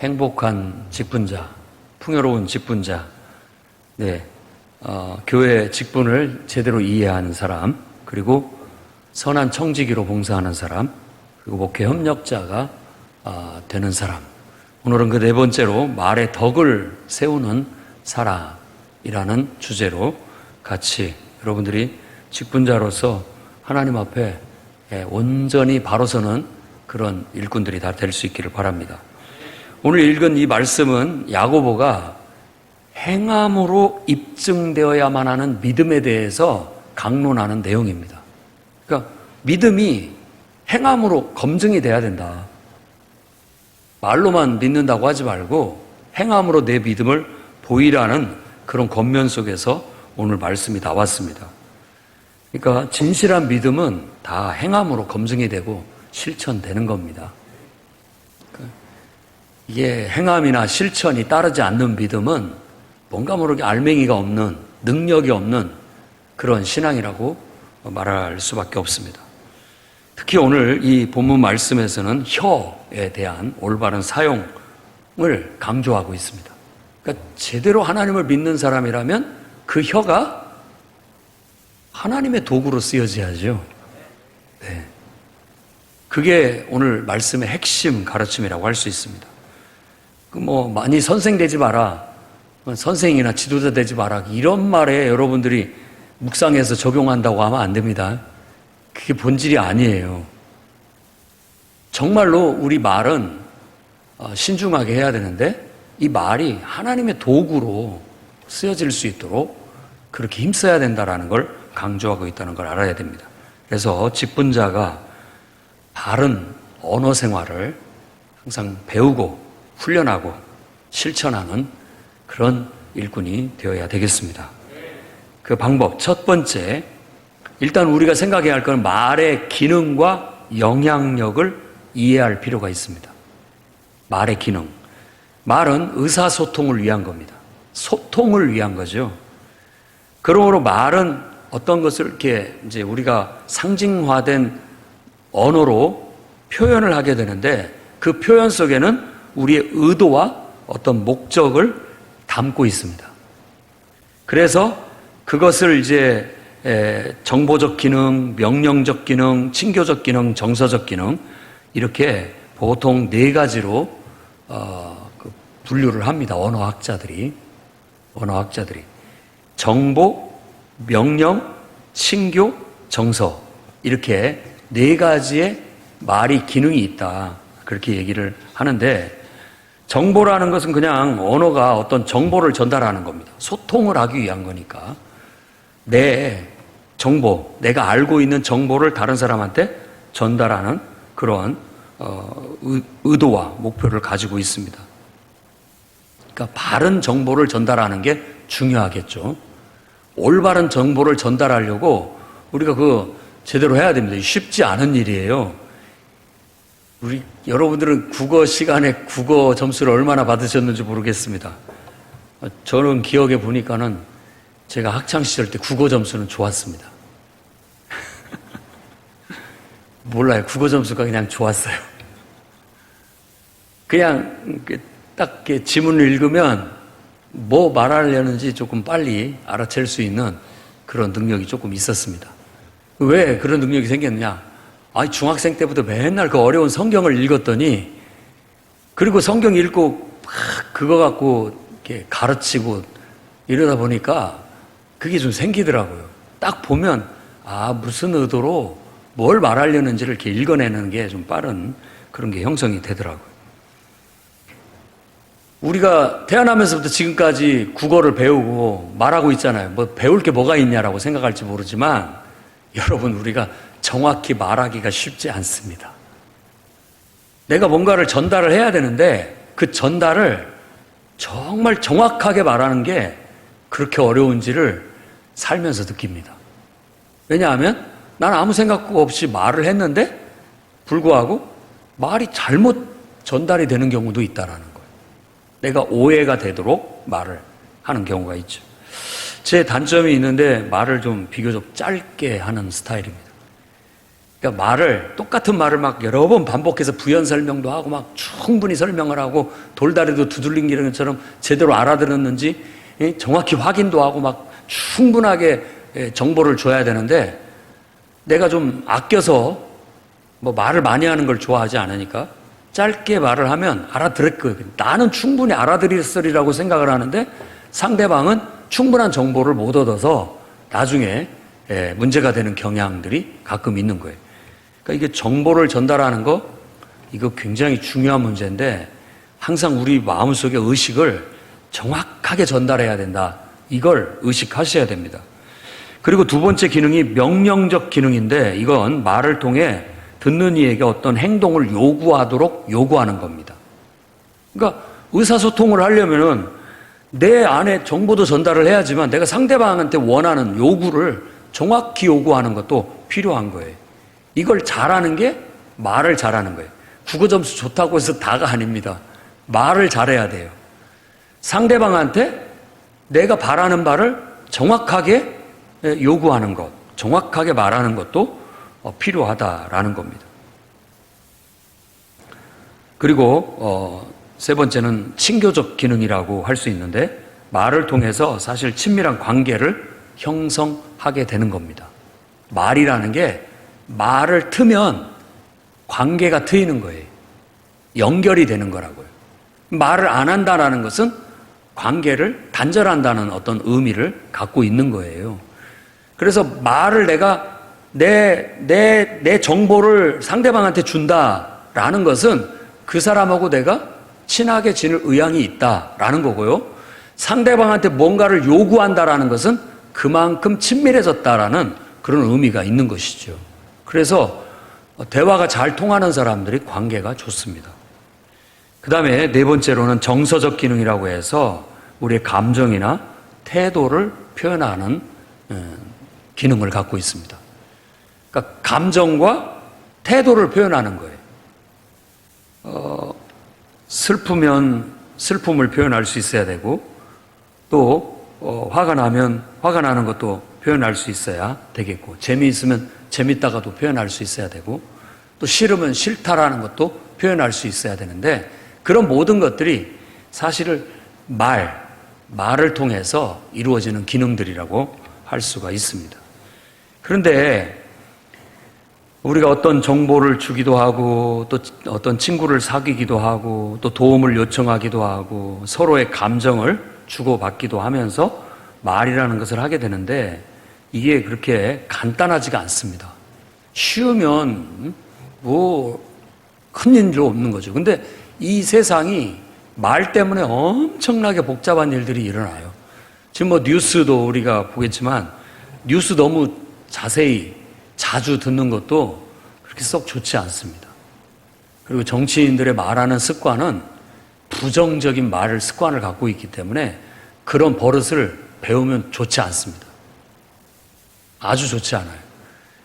행복한 직분자, 풍요로운 직분자, 교회 직분을 제대로 이해하는 사람, 그리고 선한 청지기로 봉사하는 사람, 그리고 목회 협력자가 되는 사람. 오늘은 그 네 번째로 말의 덕을 세우는 사람이라는 주제로 같이 여러분들이 직분자로서 하나님 앞에 온전히 바로 서는 그런 일꾼들이 다 될 수 있기를 바랍니다. 오늘 읽은 이 말씀은 야고보가 행함으로 입증되어야만 하는 믿음에 대해서 강론하는 내용입니다. 그러니까 믿음이 행함으로 검증이 돼야 된다. 말로만 믿는다고 하지 말고 행함으로 내 믿음을 보이라는 그런 권면 속에서 오늘 말씀이 나왔습니다. 그러니까 진실한 믿음은 다 행함으로 검증이 되고 실천되는 겁니다. 이게 행함이나 실천이 따르지 않는 믿음은 뭔가 모르게 알맹이가 없는, 능력이 없는 그런 신앙이라고 말할 수밖에 없습니다. 특히 오늘 이 본문 말씀에서는 혀에 대한 올바른 사용을 강조하고 있습니다. 그러니까 제대로 하나님을 믿는 사람이라면 그 혀가 하나님의 도구로 쓰여져야죠. 그게 오늘 말씀의 핵심 가르침이라고 할 수 있습니다. 많이 선생 되지 마라, 선생이나 지도자 되지 마라, 이런 말에 여러분들이 묵상해서 적용한다고 하면 안 됩니다. 그게 본질이 아니에요. 정말로 우리 말은 신중하게 해야 되는데 이 말이 하나님의 도구로 쓰여질 수 있도록 그렇게 힘써야 된다는 걸 강조하고 있다는 걸 알아야 됩니다. 그래서 직분자가 바른 언어 생활을 항상 배우고 훈련하고 실천하는 그런 일꾼이 되어야 되겠습니다. 그 방법, 첫 번째, 일단 우리가 생각해야 할 건 말의 기능과 영향력을 이해할 필요가 있습니다. 말의 기능. 말은 의사소통을 위한 겁니다. 소통을 위한 거죠. 그러므로 말은 어떤 것을 이렇게 이제 우리가 상징화된 언어로 표현을 하게 되는데 그 표현 속에는 우리의 의도와 어떤 목적을 담고 있습니다. 그래서 그것을 이제 정보적 기능, 명령적 기능, 친교적 기능, 정서적 기능 이렇게 보통 네 가지로 분류를 합니다. 언어학자들이 정보, 명령, 친교, 정서 이렇게 네 가지의 말이 기능이 있다. 그렇게 얘기를 하는데 정보라는 것은 그냥 언어가 어떤 정보를 전달하는 겁니다. 소통을 하기 위한 거니까 내 정보, 내가 알고 있는 정보를 다른 사람한테 전달하는 그런 의도와 목표를 가지고 있습니다. 그러니까 바른 정보를 전달하는 게 중요하겠죠. 올바른 정보를 전달하려고 우리가 제대로 해야 됩니다. 쉽지 않은 일이에요. 여러분들은 국어 시간에 국어 점수를 얼마나 받으셨는지 모르겠습니다. 저는 기억해 보니까는 제가 학창시절 때 국어 점수는 좋았습니다. 몰라요. 국어 점수가 그냥 좋았어요. 그냥 딱 지문을 읽으면 뭐 말하려는지 조금 빨리 알아챌 수 있는 그런 능력이 조금 있었습니다. 왜 그런 능력이 생겼느냐? 중학생 때부터 맨날 그 어려운 성경을 읽었더니 그리고 성경 읽고 그거 갖고 이렇게 가르치고 이러다 보니까 그게 좀 생기더라고요. 딱 보면 무슨 의도로 뭘 말하려는지를 이렇게 읽어내는 게 좀 빠른 그런 게 형성이 되더라고요. 우리가 태어나면서부터 지금까지 국어를 배우고 말하고 있잖아요. 배울 게 뭐가 있냐라고 생각할지 모르지만 여러분, 우리가 정확히 말하기가 쉽지 않습니다. 내가 뭔가를 전달을 해야 되는데 그 전달을 정말 정확하게 말하는 게 그렇게 어려운지를 살면서 느낍니다. 왜냐하면 난 아무 생각 없이 말을 했는데 불구하고 말이 잘못 전달이 되는 경우도 있다라는 거예요. 내가 오해가 되도록 말을 하는 경우가 있죠. 제 단점이 있는데 말을 좀 비교적 짧게 하는 스타일입니다. 그러니까 똑같은 말을 막 여러 번 반복해서 부연 설명도 하고 막 충분히 설명을 하고 돌다리도 두들린 것처럼 제대로 알아들었는지 정확히 확인도 하고 막 충분하게 정보를 줘야 되는데 내가 좀 아껴서 뭐 말을 많이 하는 걸 좋아하지 않으니까 짧게 말을 하면 알아들을 거예요. 나는 충분히 알아들었으리라고 생각을 하는데 상대방은 충분한 정보를 못 얻어서 나중에 문제가 되는 경향들이 가끔 있는 거예요. 그러니까 이게 정보를 전달하는 거 이거 굉장히 중요한 문제인데 항상 우리 마음속의 의식을 정확하게 전달해야 된다. 이걸 의식하셔야 됩니다. 그리고 두 번째 기능이 명령적 기능인데 이건 말을 통해 듣는 이에게 어떤 행동을 요구하도록 요구하는 겁니다. 그러니까 의사소통을 하려면은 내 안에 정보도 전달을 해야지만 내가 상대방한테 원하는 요구를 정확히 요구하는 것도 필요한 거예요. 이걸 잘하는 게 말을 잘하는 거예요. 국어 점수 좋다고 해서 다가 아닙니다. 말을 잘해야 돼요. 상대방한테 내가 바라는 바를 정확하게 요구하는 것, 정확하게 말하는 것도 필요하다라는 겁니다. 그리고 세 번째는 친교적 기능이라고 할 수 있는데 말을 통해서 사실 친밀한 관계를 형성하게 되는 겁니다. 말이라는 게 말을 트면 관계가 트이는 거예요. 연결이 되는 거라고요. 말을 안 한다라는 것은 관계를 단절한다는 어떤 의미를 갖고 있는 거예요. 그래서 말을 내가 내 정보를 상대방한테 준다라는 것은 그 사람하고 내가 친하게 지낼 의향이 있다라는 거고요. 상대방한테 뭔가를 요구한다라는 것은 그만큼 친밀해졌다라는 그런 의미가 있는 것이죠. 그래서 대화가 잘 통하는 사람들이 관계가 좋습니다. 그 다음에 네 번째로는 정서적 기능이라고 해서 우리의 감정이나 태도를 표현하는 기능을 갖고 있습니다. 그러니까 감정과 태도를 표현하는 거예요. 슬프면 슬픔을 표현할 수 있어야 되고 또 화가 나면 화가 나는 것도 표현할 수 있어야 되겠고 재미있으면 재밌다가도 표현할 수 있어야 되고 또 싫으면 싫다라는 것도 표현할 수 있어야 되는데 그런 모든 것들이 사실은 말을 통해서 이루어지는 기능들이라고 할 수가 있습니다. 그런데 우리가 어떤 정보를 주기도 하고 또 어떤 친구를 사귀기도 하고 또 도움을 요청하기도 하고 서로의 감정을 주고받기도 하면서 말이라는 것을 하게 되는데 이게 그렇게 간단하지가 않습니다. 쉬우면 뭐 큰 일도 없는 거죠. 근데 이 세상이 말 때문에 엄청나게 복잡한 일들이 일어나요. 지금 뭐 뉴스도 우리가 보겠지만 뉴스 너무 자세히 자주 듣는 것도 그렇게 썩 좋지 않습니다. 그리고 정치인들의 말하는 습관은 부정적인 말을 습관을 갖고 있기 때문에 그런 버릇을 배우면 좋지 않습니다. 아주 좋지 않아요.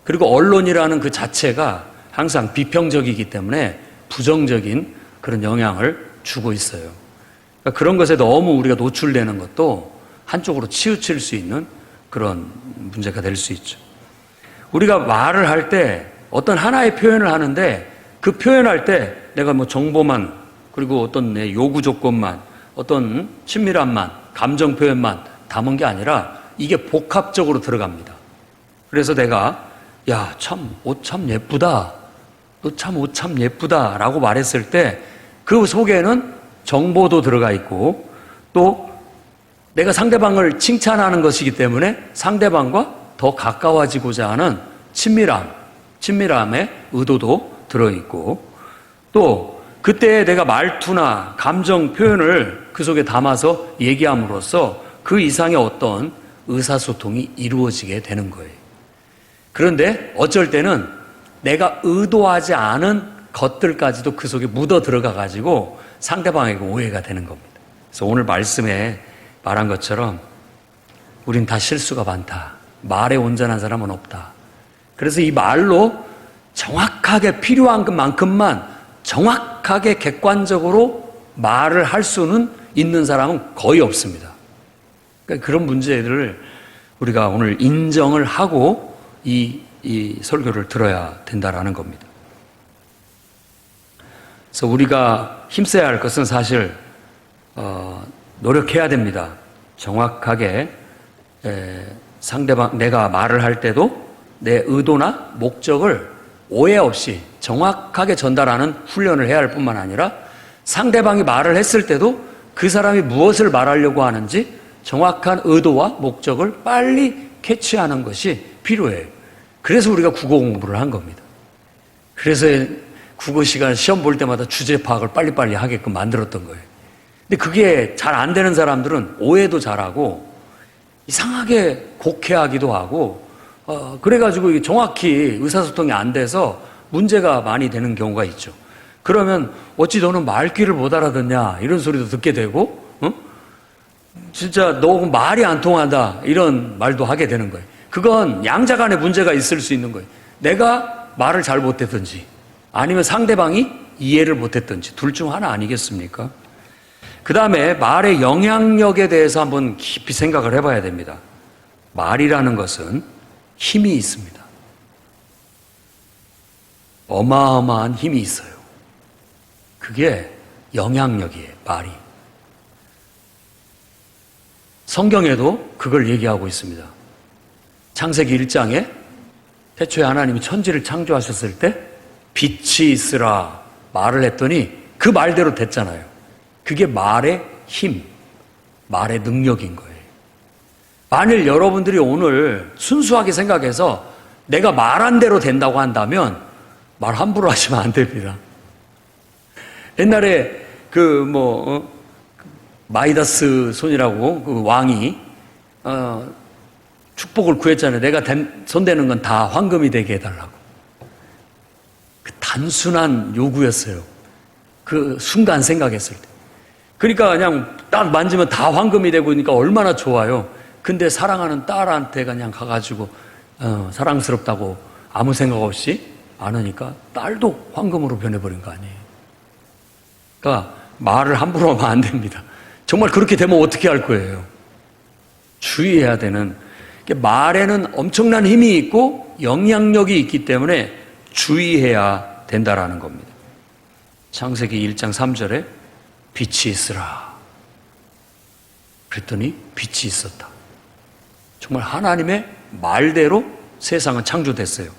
그리고 언론이라는 그 자체가 항상 비평적이기 때문에 부정적인 그런 영향을 주고 있어요. 그러니까 그런 것에 너무 우리가 노출되는 것도 한쪽으로 치우칠 수 있는 그런 문제가 될 수 있죠. 우리가 말을 할 때 어떤 하나의 표현을 하는데 그 표현할 때 내가 뭐 정보만 그리고 어떤 내 요구 조건만 어떤 친밀함만 감정 표현만 담은 게 아니라 이게 복합적으로 들어갑니다. 그래서 내가 야, 참 옷 참 예쁘다. 너 참 옷 참 예쁘다 라고 말했을 때 그 속에는 정보도 들어가 있고 또 내가 상대방을 칭찬하는 것이기 때문에 상대방과 더 가까워지고자 하는 친밀함의 의도도 들어있고 또 그때 내가 말투나 감정 표현을 그 속에 담아서 얘기함으로써 그 이상의 어떤 의사소통이 이루어지게 되는 거예요. 그런데 어쩔 때는 내가 의도하지 않은 것들까지도 그 속에 묻어 들어가 가지고 상대방에게 오해가 되는 겁니다. 그래서 오늘 말씀에 말한 것처럼 우린 다 실수가 많다. 말에 온전한 사람은 없다. 그래서 이 말로 정확하게 필요한 것만큼만 정확하게 객관적으로 말을 할 수는 있는 사람은 거의 없습니다. 그러니까 그런 문제들을 우리가 오늘 인정을 하고 이 이 설교를 들어야 된다라는 겁니다. 그래서 우리가 힘써야 할 것은 사실 노력해야 됩니다. 정확하게 상대방, 내가 말을 할 때도 내 의도나 목적을 오해 없이 정확하게 전달하는 훈련을 해야 할 뿐만 아니라 상대방이 말을 했을 때도 그 사람이 무엇을 말하려고 하는지 정확한 의도와 목적을 빨리 캐치하는 것이 필요해요. 그래서 우리가 국어 공부를 한 겁니다. 그래서 국어 시간 시험 볼 때마다 주제 파악을 빨리빨리 하게끔 만들었던 거예요. 근데 그게 잘 안 되는 사람들은 오해도 잘하고 이상하게 곡해하기도 하고 그래가지고 정확히 의사소통이 안 돼서 문제가 많이 되는 경우가 있죠. 그러면 어찌 너는 말귀를 못 알아듣냐 이런 소리도 듣게 되고 진짜 너 말이 안 통한다 이런 말도 하게 되는 거예요. 그건 양자 간에 문제가 있을 수 있는 거예요. 내가 말을 잘 못했든지 아니면 상대방이 이해를 못했든지 둘 중 하나 아니겠습니까? 그 다음에 말의 영향력에 대해서 한번 깊이 생각을 해봐야 됩니다. 말이라는 것은 힘이 있습니다. 어마어마한 힘이 있어요. 그게 영향력이에요, 말이. 성경에도 그걸 얘기하고 있습니다. 창세기 1장에 태초에 하나님이 천지를 창조하셨을 때 빛이 있으라 말을 했더니 그 말대로 됐잖아요. 그게 말의 힘, 말의 능력인 거예요. 만일 여러분들이 오늘 순수하게 생각해서 내가 말한 대로 된다고 한다면 말 함부로 하시면 안 됩니다. 옛날에 마이다스 손이라고 그 왕이 축복을 구했잖아요. 내가 손대는 건 다 황금이 되게 해달라고. 그 단순한 요구였어요. 그 순간 생각했을 때. 그러니까 그냥 딱 만지면 다 황금이 되고 그러니까 얼마나 좋아요. 근데 사랑하는 딸한테 그냥 가가지고 사랑스럽다고 아무 생각 없이 안 하니까 딸도 황금으로 변해버린 거 아니에요. 그러니까 말을 함부로 하면 안 됩니다. 정말 그렇게 되면 어떻게 할 거예요? 주의해야 되는, 말에는 엄청난 힘이 있고 영향력이 있기 때문에 주의해야 된다라는 겁니다. 창세기 1장 3절에 빛이 있으라. 그랬더니 빛이 있었다. 정말 하나님의 말대로 세상은 창조됐어요.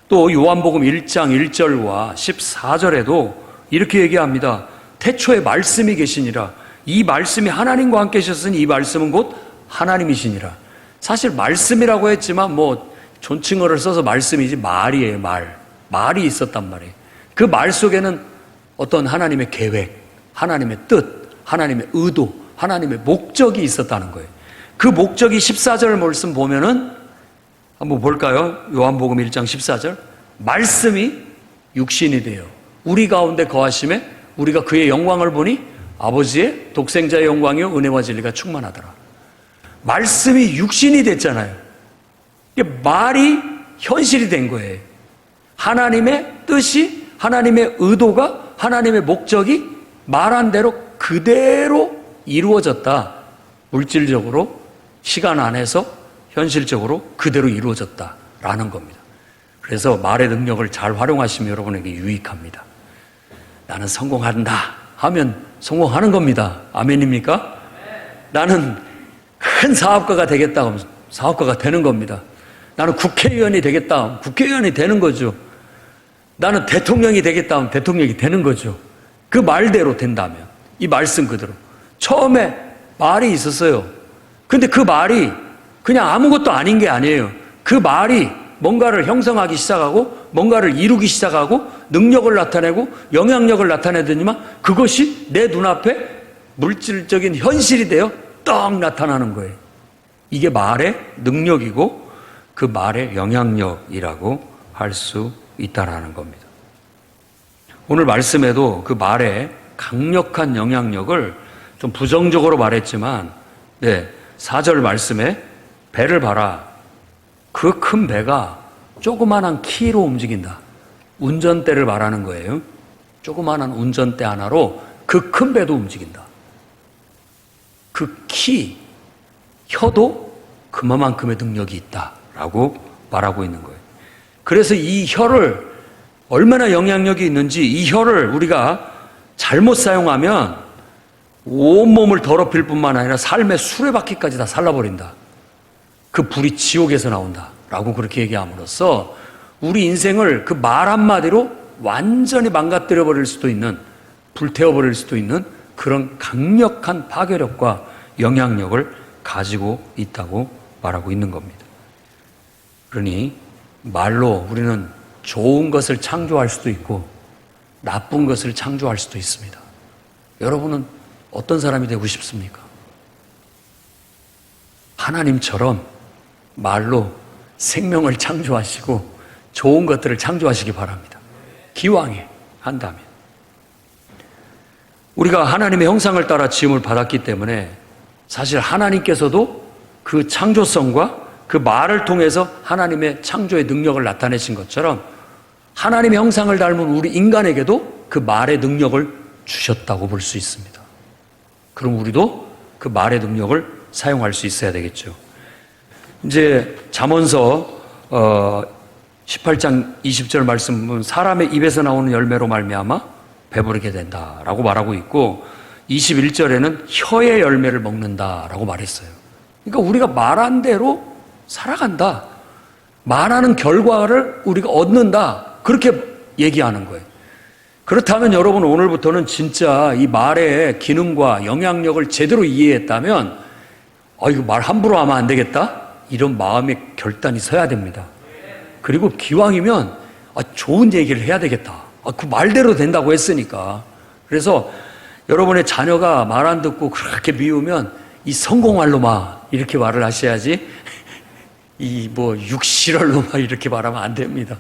또 요한복음 1장 1절과 14절에도 이렇게 얘기합니다. 태초에 말씀이 계시니라. 이 말씀이 하나님과 함께 계셨으니 이 말씀은 곧 하나님이시니라. 사실 말씀이라고 했지만 존칭어를 써서 말씀이지 말이에요. 말이 있었단 말이에요. 그 말 속에는 어떤 하나님의 계획, 하나님의 뜻, 하나님의 의도, 하나님의 목적이 있었다는 거예요. 그 목적이 14절 말씀 보면은 한번 볼까요? 요한복음 1장 14절. 말씀이 육신이 되어 우리 가운데 거하심에 우리가 그의 영광을 보니 아버지의 독생자의 영광이요 은혜와 진리가 충만하더라. 말씀이 육신이 됐잖아요. 이게 말이 현실이 된 거예요. 하나님의 뜻이, 하나님의 의도가, 하나님의 목적이 말한 대로 그대로 이루어졌다. 물질적으로, 시간 안에서 현실적으로 그대로 이루어졌다라는 겁니다. 그래서 말의 능력을 잘 활용하시면 여러분에게 유익합니다. 나는 성공한다 하면 성공하는 겁니다. 아멘입니까? 나는 큰 사업가가 되겠다 하면 사업가가 되는 겁니다. 나는 국회의원이 되겠다 하면 국회의원이 되는 거죠. 나는 대통령이 되겠다 하면 대통령이 되는 거죠. 그 말대로 된다면, 이 말씀 그대로. 처음에 말이 있었어요. 근데 그 말이 그냥 아무것도 아닌 게 아니에요. 그 말이 뭔가를 형성하기 시작하고 뭔가를 이루기 시작하고 능력을 나타내고 영향력을 나타내더니만 그것이 내 눈앞에 물질적인 현실이 되어 떡 나타나는 거예요. 이게 말의 능력이고 그 말의 영향력이라고 할 수 있다라는 겁니다. 오늘 말씀에도 그 말의 강력한 영향력을 좀 부정적으로 말했지만 4절 말씀에 배를 봐라. 그 큰 배가 조그만한 키로 움직인다. 운전대를 말하는 거예요. 조그만한 운전대 하나로 그 큰 배도 움직인다. 그 키, 혀도 그만큼의 능력이 있다라고 말하고 있는 거예요. 그래서 이 혀를 얼마나 영향력이 있는지, 이 혀를 우리가 잘못 사용하면 온몸을 더럽힐 뿐만 아니라 삶의 수레바퀴까지 다 살라버린다. 그 불이 지옥에서 나온다 라고 그렇게 얘기함으로써 우리 인생을 그 말 한마디로 완전히 망가뜨려 버릴 수도 있는, 불태워 버릴 수도 있는 그런 강력한 파괴력과 영향력을 가지고 있다고 말하고 있는 겁니다. 그러니 말로 우리는 좋은 것을 창조할 수도 있고 나쁜 것을 창조할 수도 있습니다. 여러분은 어떤 사람이 되고 싶습니까? 하나님처럼 말로 생명을 창조하시고 좋은 것들을 창조하시기 바랍니다. 기왕에 한다면. 우리가 하나님의 형상을 따라 지음을 받았기 때문에 사실 하나님께서도 그 창조성과 그 말을 통해서 하나님의 창조의 능력을 나타내신 것처럼 하나님의 형상을 닮은 우리 인간에게도 그 말의 능력을 주셨다고 볼 수 있습니다. 그럼 우리도 그 말의 능력을 사용할 수 있어야 되겠죠. 이제 잠언서 18장 20절 말씀 보면 사람의 입에서 나오는 열매로 말미암아 배부르게 된다라고 말하고 있고 21절에는 혀의 열매를 먹는다라고 말했어요. 그러니까 우리가 말한 대로 살아간다. 말하는 결과를 우리가 얻는다. 그렇게 얘기하는 거예요. 그렇다면 여러분 오늘부터는 진짜 이 말의 기능과 영향력을 제대로 이해했다면 이거 말 함부로 하면 안 되겠다. 이런 마음의 결단이 서야 됩니다. 그리고 기왕이면 좋은 얘기를 해야 되겠다. 그 말대로 된다고 했으니까. 그래서 여러분의 자녀가 말 안 듣고 그렇게 미우면 이 성공할로마 이렇게 말을 하셔야지 이 육실할로마 이렇게 말하면 안 됩니다.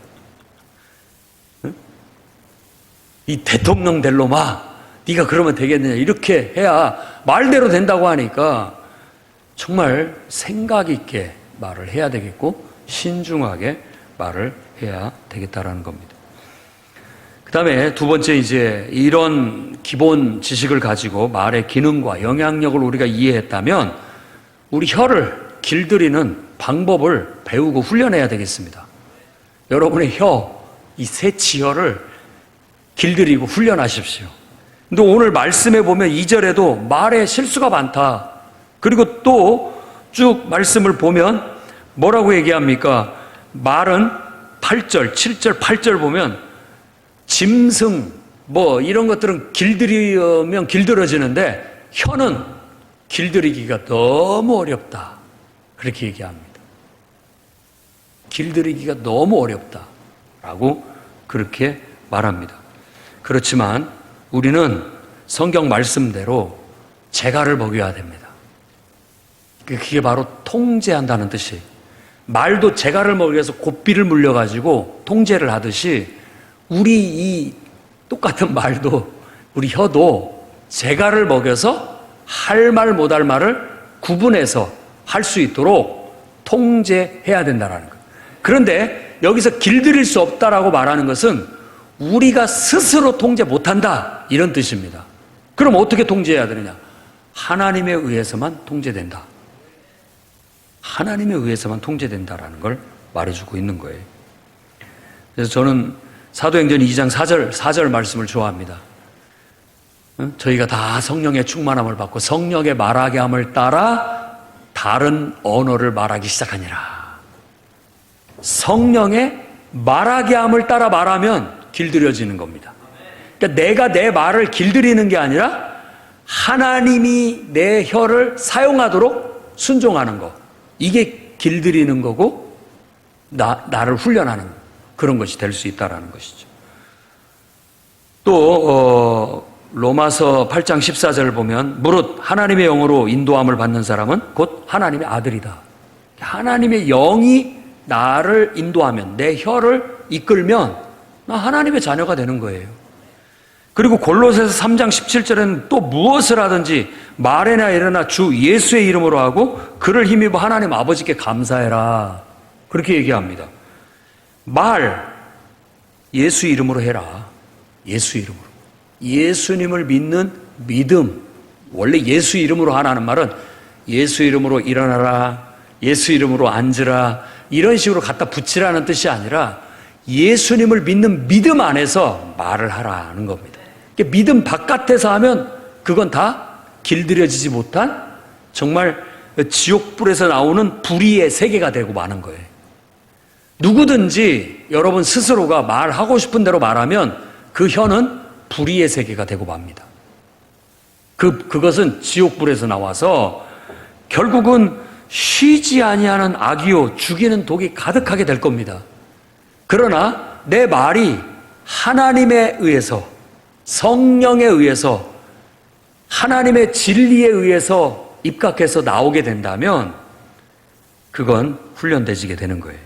이 대통령 될 놈아 네가 그러면 되겠느냐 이렇게 해야 말대로 된다고 하니까 정말 생각 있게 말을 해야 되겠고 신중하게 말을 해야 되겠다라는 겁니다. 그 다음에 두 번째 이제 이런 기본 지식을 가지고 말의 기능과 영향력을 우리가 이해했다면 우리 혀를 길들이는 방법을 배우고 훈련해야 되겠습니다. 여러분의 이 새치혀를 길들이고 훈련하십시오. 근데 오늘 말씀에 보면 2절에도 말에 실수가 많다. 그리고 또 쭉 말씀을 보면 뭐라고 얘기합니까? 말은 8절, 7절, 8절 보면 짐승 이런 것들은 길들이면 길들어지는데 혀는 길들이기가 너무 어렵다. 그렇게 얘기합니다. 길들이기가 너무 어렵다라고 그렇게 말합니다. 그렇지만 우리는 성경 말씀대로 재갈을 먹여야 됩니다. 그게 바로 통제한다는 뜻이에요. 말도 재갈을 먹여서 고삐를 물려가지고 통제를 하듯이 우리 이 똑같은 말도 우리 혀도 재갈을 먹여서 할 말 못할 말을 구분해서 할 수 있도록 통제해야 된다는 거예요. 그런데 여기서 길들일 수 없다라고 말하는 것은 우리가 스스로 통제 못한다 이런 뜻입니다. 그럼 어떻게 통제해야 되느냐? 하나님에 의해서만 통제된다. 하나님에 의해서만 통제된다라는 걸 말해주고 있는 거예요. 그래서 저는 사도행전 2장 4절 말씀을 좋아합니다. 저희가 다 성령의 충만함을 받고 성령의 말하게 함을 따라 다른 언어를 말하기 시작하니라. 성령의 말하게 함을 따라 말하면 길들여지는 겁니다. 그러니까 내가 내 말을 길들이는 게 아니라 하나님이 내 혀를 사용하도록 순종하는 거. 이게 길들이는 거고 나를 훈련하는 그런 것이 될 수 있다는 것이죠. 또 로마서 8장 14절을 보면 무릇 하나님의 영으로 인도함을 받는 사람은 곧 하나님의 아들이다. 하나님의 영이 나를 인도하면 내 혀를 이끌면 나 하나님의 자녀가 되는 거예요. 그리고 골로새서 3장 17절에는 또 무엇을 하든지 말에나 이르나 주 예수의 이름으로 하고 그를 힘입어 하나님 아버지께 감사해라. 그렇게 얘기합니다. 말 예수 이름으로 해라. 예수 이름으로. 예수님을 믿는 믿음. 원래 예수 이름으로 하라는 말은 예수 이름으로 일어나라. 예수 이름으로 앉으라. 이런 식으로 갖다 붙이라는 뜻이 아니라 예수님을 믿는 믿음 안에서 말을 하라는 겁니다. 믿음 바깥에서 하면 그건 다 길들여지지 못한 정말 지옥불에서 나오는 불의의 세계가 되고 마는 거예요. 누구든지 여러분 스스로가 말하고 싶은 대로 말하면 그 혀는 불의의 세계가 되고 맙니다. 그것은 지옥불에서 나와서 결국은 쉬지 아니하는 악이요 죽이는 독이 가득하게 될 겁니다. 그러나 내 말이 하나님에 의해서, 성령에 의해서, 하나님의 진리에 의해서 입각해서 나오게 된다면 그건 훈련되지게 되는 거예요.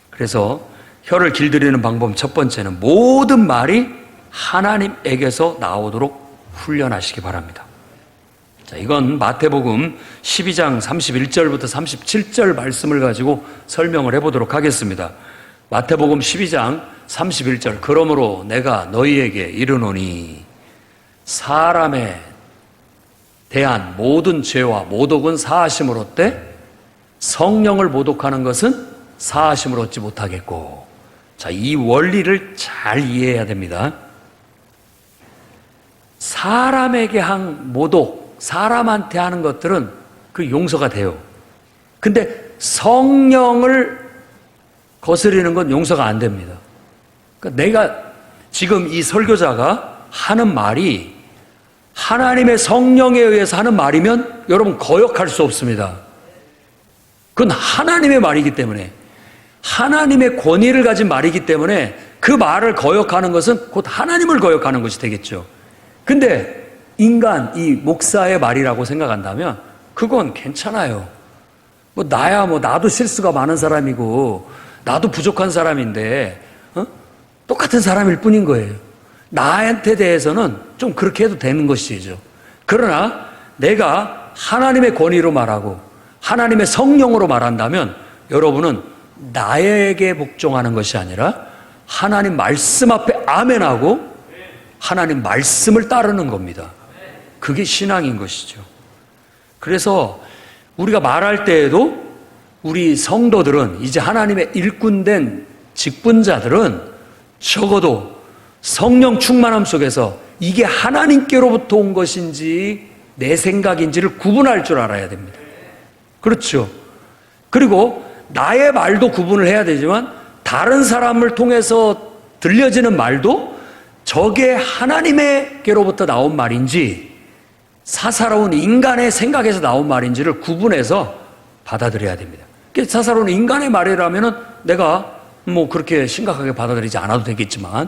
그래서 혀를 길들이는 방법 첫 번째는 모든 말이 하나님에게서 나오도록 훈련하시기 바랍니다. 자, 이건 마태복음 12장 31절부터 37절 말씀을 가지고 설명을 해보도록 하겠습니다. 마태복음 12장 31절 그러므로 내가 너희에게 이르노니 사람에 대한 모든 죄와 모독은 사하심을 얻되 성령을 모독하는 것은 사하심을 얻지 못하겠고. 자, 이 원리를 잘 이해해야 됩니다. 사람에게 한 모독, 사람한테 하는 것들은 그 용서가 돼요. 근데 성령을 거스리는 건 용서가 안 됩니다. 그러니까 내가 지금 이 설교자가 하는 말이 하나님의 성령에 의해서 하는 말이면 여러분 거역할 수 없습니다. 그건 하나님의 말이기 때문에, 하나님의 권위를 가진 말이기 때문에 그 말을 거역하는 것은 곧 하나님을 거역하는 것이 되겠죠. 근데 인간, 이 목사의 말이라고 생각한다면 그건 괜찮아요. 나도 실수가 많은 사람이고 나도 부족한 사람인데 똑같은 사람일 뿐인 거예요. 나한테 대해서는 좀 그렇게 해도 되는 것이죠. 그러나 내가 하나님의 권위로 말하고 하나님의 성령으로 말한다면 여러분은 나에게 복종하는 것이 아니라 하나님 말씀 앞에 아멘하고 하나님 말씀을 따르는 겁니다. 그게 신앙인 것이죠. 그래서 우리가 말할 때에도 우리 성도들은, 이제 하나님의 일꾼된 직분자들은 적어도 성령 충만함 속에서 이게 하나님께로부터 온 것인지 내 생각인지를 구분할 줄 알아야 됩니다. 그렇죠. 그리고 나의 말도 구분을 해야 되지만 다른 사람을 통해서 들려지는 말도 저게 하나님께로부터 나온 말인지 사사로운 인간의 생각에서 나온 말인지를 구분해서 받아들여야 됩니다. 사사로운 인간의 말이라면은 내가 그렇게 심각하게 받아들이지 않아도 되겠지만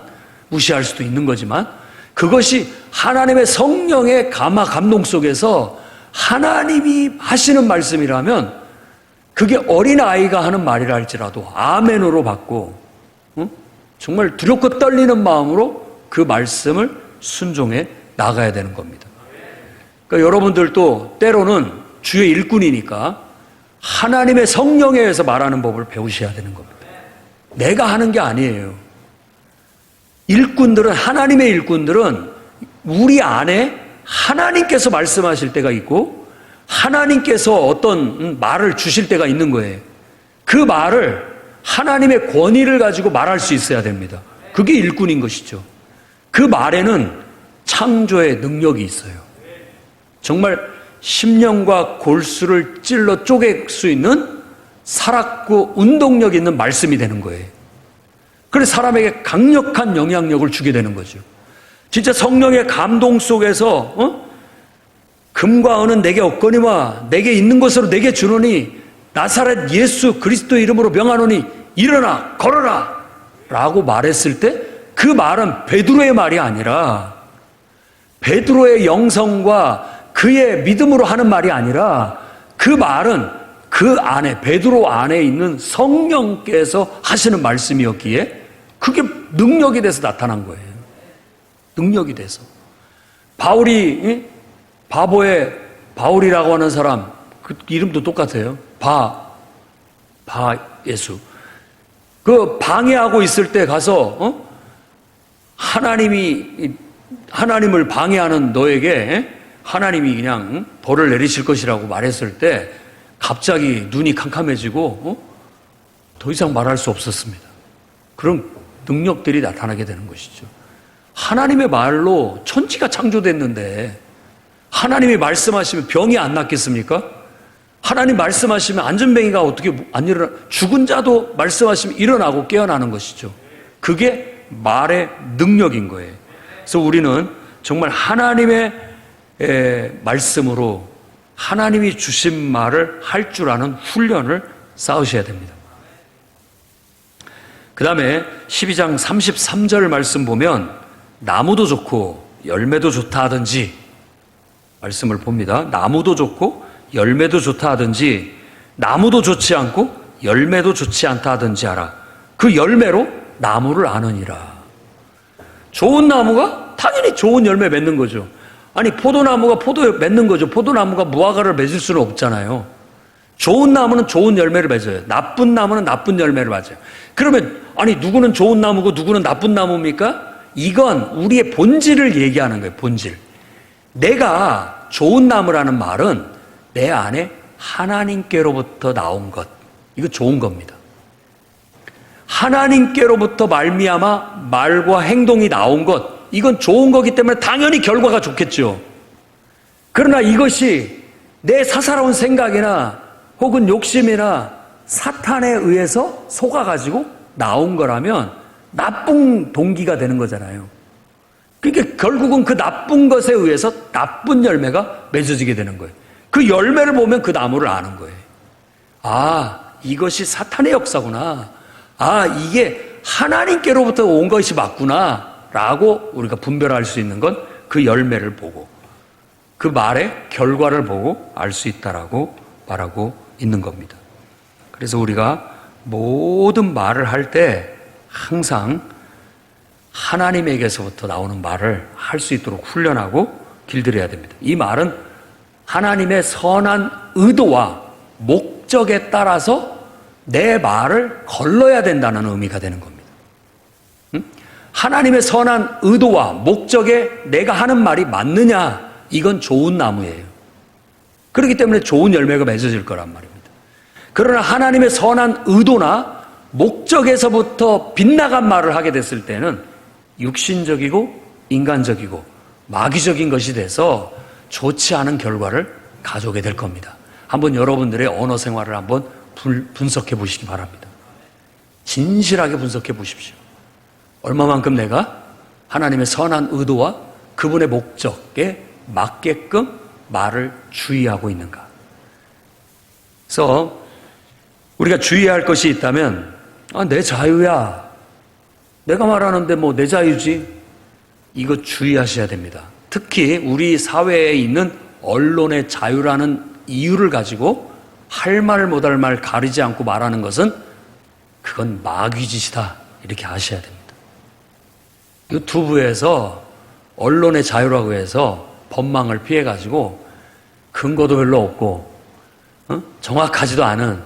무시할 수도 있는 거지만 그것이 하나님의 성령의 감동 속에서 하나님이 하시는 말씀이라면 그게 어린아이가 하는 말이라 할지라도 아멘으로 받고 정말 두렵고 떨리는 마음으로 그 말씀을 순종해 나가야 되는 겁니다. 그러니까 여러분들도 때로는 주의 일꾼이니까 하나님의 성령에 의해서 말하는 법을 배우셔야 되는 겁니다. 내가 하는 게 아니에요. 일꾼들은, 하나님의 일꾼들은 우리 안에 하나님께서 말씀하실 때가 있고 하나님께서 어떤 말을 주실 때가 있는 거예요. 그 말을 하나님의 권위를 가지고 말할 수 있어야 됩니다. 그게 일꾼인 것이죠. 그 말에는 창조의 능력이 있어요. 정말 심령과 골수를 찔러 쪼갤 수 있는 살았고 운동력 있는 말씀이 되는 거예요. 그래서 사람에게 강력한 영향력을 주게 되는 거죠. 진짜 성령의 감동 속에서 금과 은은 내게 없거니와 내게 있는 것으로 내게 주노니 나사렛 예수 그리스도 이름으로 명하노니 일어나 걸어라 라고 말했을 때 그 말은 베드로의 말이 아니라 베드로의 영성과 그의 믿음으로 하는 말이 아니라 그 말은 그 안에, 베드로 안에 있는 성령께서 하시는 말씀이었기에 그게 능력이 돼서 나타난 거예요. 능력이 돼서. 바울이, 바보의 바울이라고 하는 사람, 그 이름도 똑같아요. 예수. 그 방해하고 있을 때 가서, 하나님을 방해하는 너에게 하나님이 그냥 벌을 내리실 것이라고 말했을 때 갑자기 눈이 캄캄해지고 더 이상 말할 수 없었습니다. 그런 능력들이 나타나게 되는 것이죠. 하나님의 말로 천지가 창조됐는데 하나님이 말씀하시면 병이 안 낫겠습니까? 하나님 말씀하시면 안전뱅이가 어떻게 안 일어나, 죽은 자도 말씀하시면 일어나고 깨어나는 것이죠. 그게 말의 능력인 거예요. 그래서 우리는 정말 하나님의 말씀으로 하나님이 주신 말을 할 줄 아는 훈련을 쌓으셔야 됩니다. 그 다음에 12장 33절 말씀 보면 나무도 좋고 열매도 좋다 하든지 말씀을 봅니다. 나무도 좋고 열매도 좋다 하든지 나무도 좋지 않고 열매도 좋지 않다 하든지 하라. 그 열매로 나무를 아느니라. 좋은 나무가 당연히 좋은 열매 맺는 거죠. 아니 포도나무가 포도 맺는 거죠. 포도나무가 무화과를 맺을 수는 없잖아요. 좋은 나무는 좋은 열매를 맺어요. 나쁜 나무는 나쁜 열매를 맺어요. 그러면 아니 누구는 좋은 나무고 누구는 나쁜 나무입니까? 이건 우리의 본질을 얘기하는 거예요. 본질. 내가 좋은 나무라는 말은 내 안에 하나님께로부터 나온 것. 이거 좋은 겁니다. 하나님께로부터 말미암아 말과 행동이 나온 것. 이건 좋은 거기 때문에 당연히 결과가 좋겠죠. 그러나 이것이 내 사사로운 생각이나 혹은 욕심이나 사탄에 의해서 속아가지고 나온 거라면 나쁜 동기가 되는 거잖아요. 그러니까 결국은 그 나쁜 것에 의해서 나쁜 열매가 맺어지게 되는 거예요. 그 열매를 보면 그 나무를 아는 거예요. 아, 이것이 사탄의 역사구나. 아, 이게 하나님께로부터 온 것이 맞구나. 라고 우리가 분별할 수 있는 건 그 열매를 보고 그 말의 결과를 보고 알 수 있다라고 말하고 있는 겁니다. 그래서 우리가 모든 말을 할 때 항상 하나님에게서부터 나오는 말을 할 수 있도록 훈련하고 길들여야 됩니다. 이 말은 하나님의 선한 의도와 목적에 따라서 내 말을 걸러야 된다는 의미가 되는 겁니다. 하나님의 선한 의도와 목적에 내가 하는 말이 맞느냐, 이건 좋은 나무예요. 그렇기 때문에 좋은 열매가 맺어질 거란 말입니다. 그러나 하나님의 선한 의도나 목적에서부터 빗나간 말을 하게 됐을 때는 육신적이고 인간적이고 마귀적인 것이 돼서 좋지 않은 결과를 가져오게 될 겁니다. 한번 여러분들의 언어 생활을 한번 분석해 보시기 바랍니다. 진실하게 분석해 보십시오. 얼마만큼 내가 하나님의 선한 의도와 그분의 목적에 맞게끔 말을 주의하고 있는가. 그래서 우리가 주의해야 할 것이 있다면 내 자유야. 내가 말하는데 뭐 내 자유지. 이거 주의하셔야 됩니다. 특히 우리 사회에 있는 언론의 자유라는 이유를 가지고 할 말 못할 말 가리지 않고 말하는 것은 그건 마귀짓이다. 이렇게 아셔야 됩니다. 유튜브에서 언론의 자유라고 해서 법망을 피해가지고 근거도 별로 없고 정확하지도 않은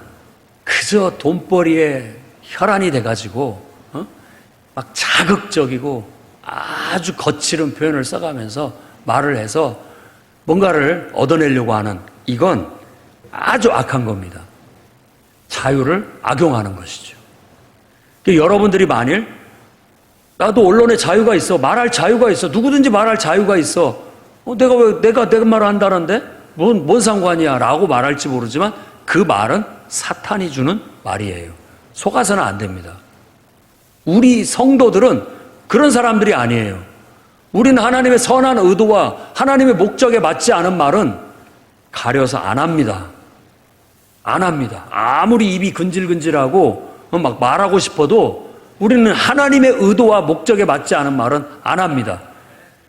그저 돈벌이에 혈안이 돼가지고 막 자극적이고 아주 거칠은 표현을 써가면서 말을 해서 뭔가를 얻어내려고 하는 이건 아주 악한 겁니다. 자유를 악용하는 것이죠. 여러분들이 만일 나도 언론의 자유가 있어. 말할 자유가 있어. 누구든지 말할 자유가 있어. 내가 내 말을 한다는데? 뭔 상관이야? 라고 말할지 모르지만 그 말은 사탄이 주는 말이에요. 속아서는 안 됩니다. 우리 성도들은 그런 사람들이 아니에요. 우리는 하나님의 선한 의도와 하나님의 목적에 맞지 않은 말은 가려서 안 합니다. 안 합니다. 아무리 입이 근질근질하고 막 말하고 싶어도 우리는 하나님의 의도와 목적에 맞지 않은 말은 안 합니다.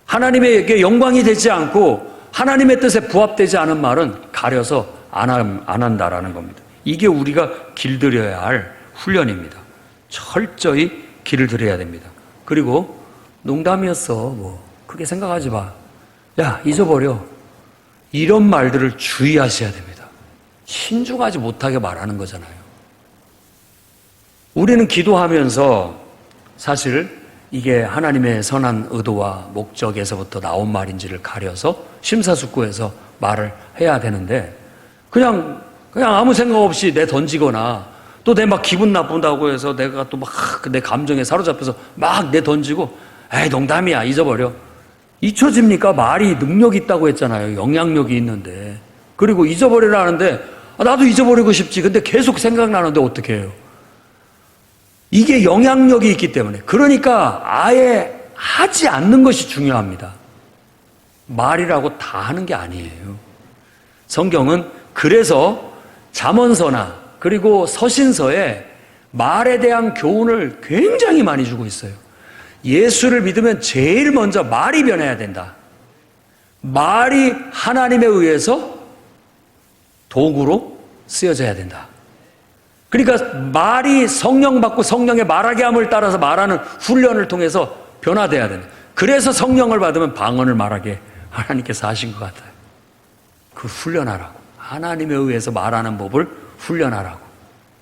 하나님에게 영광이 되지 않고 하나님의 뜻에 부합되지 않은 말은 가려서 안 한다라는 겁니다. 이게 우리가 길들여야 할 훈련입니다. 철저히 길을 들여야 됩니다. 그리고 농담이었어. 뭐 크게 생각하지 마. 야, 잊어버려. 이런 말들을 주의하셔야 됩니다. 신중하지 못하게 말하는 거잖아요. 우리는 기도하면서 사실 이게 하나님의 선한 의도와 목적에서부터 나온 말인지를 가려서 심사숙고해서 말을 해야 되는데 그냥 아무 생각 없이 내던지거나 또 또 내 막 기분 나쁜다고 해서 내가 또 막 내 감정에 사로잡혀서 막 내 던지고, 에이, 농담이야, 잊어버려. 잊혀집니까? 말이 능력이 있다고 했잖아요. 영향력이 있는데. 그리고 잊어버리라는데, 나도 잊어버리고 싶지. 근데 계속 생각나는데 어떻게 해요? 이게 영향력이 있기 때문에. 그러니까 아예 하지 않는 것이 중요합니다. 말이라고 다 하는 게 아니에요. 성경은 그래서 잠언서나 그리고 서신서에 말에 대한 교훈을 굉장히 많이 주고 있어요. 예수를 믿으면 제일 먼저 말이 변해야 된다. 말이 하나님에 의해서 도구로 쓰여져야 된다. 그러니까 말이 성령 받고 성령의 말하게 함을 따라서 말하는 훈련을 통해서 변화돼야 된다. 그래서 성령을 받으면 방언을 말하게 하나님께서 하신 것 같아요. 그 훈련하라고. 하나님에 의해서 말하는 법을 훈련하라고.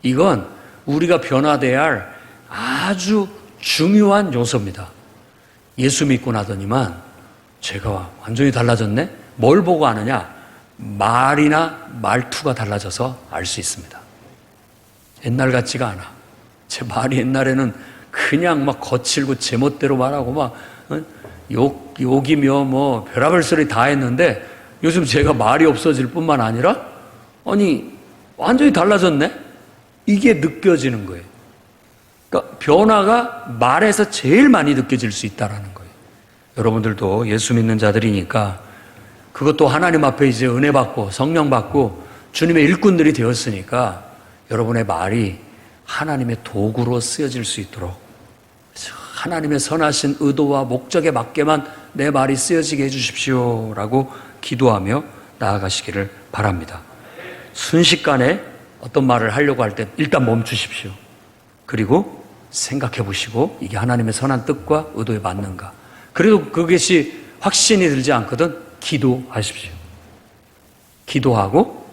이건 우리가 변화돼야 할 아주 중요한 요소입니다. 예수 믿고 나더니만 제가 완전히 달라졌네? 뭘 보고 아느냐? 말이나 말투가 달라져서 알 수 있습니다. 옛날 같지가 않아. 제 말이 옛날에는 그냥 막 거칠고 제멋대로 말하고 막 욕이며 뭐 별의별 소리 다 했는데 요즘 제가 말이 없어질 뿐만 아니라 아니 완전히 달라졌네? 이게 느껴지는 거예요. 그러니까 변화가 말에서 제일 많이 느껴질 수 있다는 거예요. 여러분들도 예수 믿는 자들이니까 그것도 하나님 앞에 이제 은혜 받고 성령 받고 주님의 일꾼들이 되었으니까 여러분의 말이 하나님의 도구로 쓰여질 수 있도록 하나님의 선하신 의도와 목적에 맞게만 내 말이 쓰여지게 해주십시오라고 기도하며 나아가시기를 바랍니다. 순식간에 어떤 말을 하려고 할 때 일단 멈추십시오. 그리고 생각해 보시고 이게 하나님의 선한 뜻과 의도에 맞는가. 그래도 그것이 확신이 들지 않거든 기도하십시오. 기도하고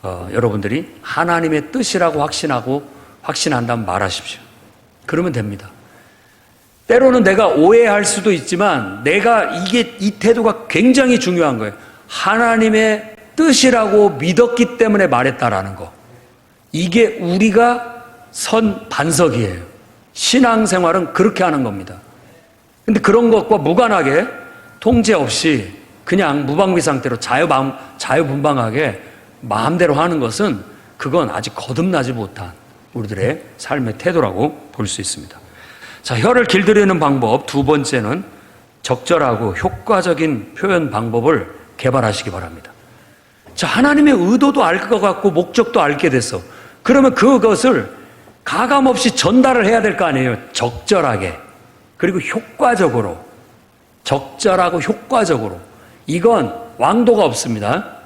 여러분들이 하나님의 뜻이라고 확신한다면 말하십시오. 그러면 됩니다. 때로는 내가 오해할 수도 있지만 이 태도가 굉장히 중요한 거예요. 하나님의 뜻이라고 믿었기 때문에 말했다라는 거. 이게 우리가 선 반석이에요. 신앙생활은 그렇게 하는 겁니다. 근데 그런 것과 무관하게 통제 없이 그냥 무방비 상태로 자유분방하게 마음대로 하는 것은 그건 아직 거듭나지 못한 우리들의 삶의 태도라고 볼 수 있습니다. 자, 혀를 길들이는 방법 두 번째는 적절하고 효과적인 표현 방법을 개발하시기 바랍니다. 자, 하나님의 의도도 알 것 같고 목적도 알게 됐어. 그러면 그것을 가감없이 전달을 해야 될 거 아니에요. 적절하게. 그리고 효과적으로. 적절하고 효과적으로. 이건 왕도가 없습니다.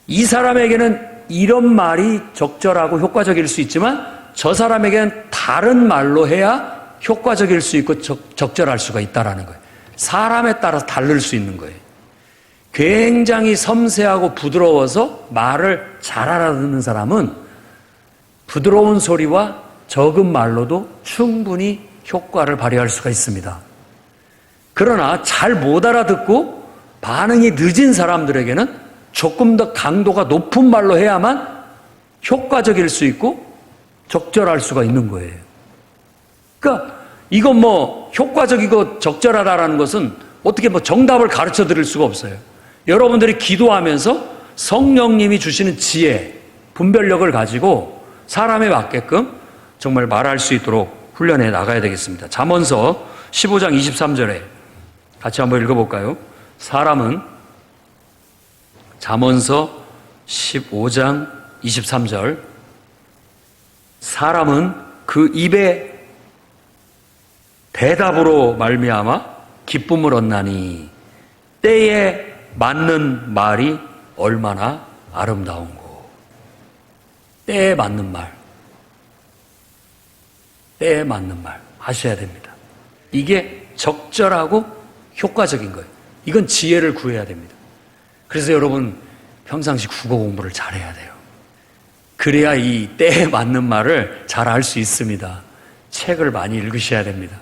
이 사람에게는 이런 말이 적절하고 효과적일 수 있지만 저 사람에게는 다른 말로 해야 효과적일 수 있고 적절할 수가 있다는 거예요. 사람에 따라서 다를 수 있는 거예요. 굉장히 섬세하고 부드러워서 말을 잘 알아듣는 사람은 부드러운 소리와 적은 말로도 충분히 효과를 발휘할 수가 있습니다. 그러나 잘 못 알아듣고 반응이 늦은 사람들에게는 조금 더 강도가 높은 말로 해야만 효과적일 수 있고 적절할 수가 있는 거예요. 그러니까 이건 뭐 효과적이고 적절하다라는 것은 어떻게 뭐 정답을 가르쳐 드릴 수가 없어요. 여러분들이 기도하면서 성령님이 주시는 지혜, 분별력을 가지고 사람에 맞게끔 정말 말할 수 있도록 훈련해 나가야 되겠습니다. 잠언서 15장 23절에 같이 한번 읽어볼까요? 잠언서 15장 23절 사람은 그 입에 대답으로 말미암아 기쁨을 얻나니 때에 맞는 말이 얼마나 아름다운고. 때에 맞는 말, 때에 맞는 말 하셔야 됩니다. 이게 적절하고 효과적인 거예요. 이건 지혜를 구해야 됩니다. 그래서 여러분 평상시 국어 공부를 잘해야 돼요. 그래야 이 때에 맞는 말을 잘 알 수 있습니다. 책을 많이 읽으셔야 됩니다.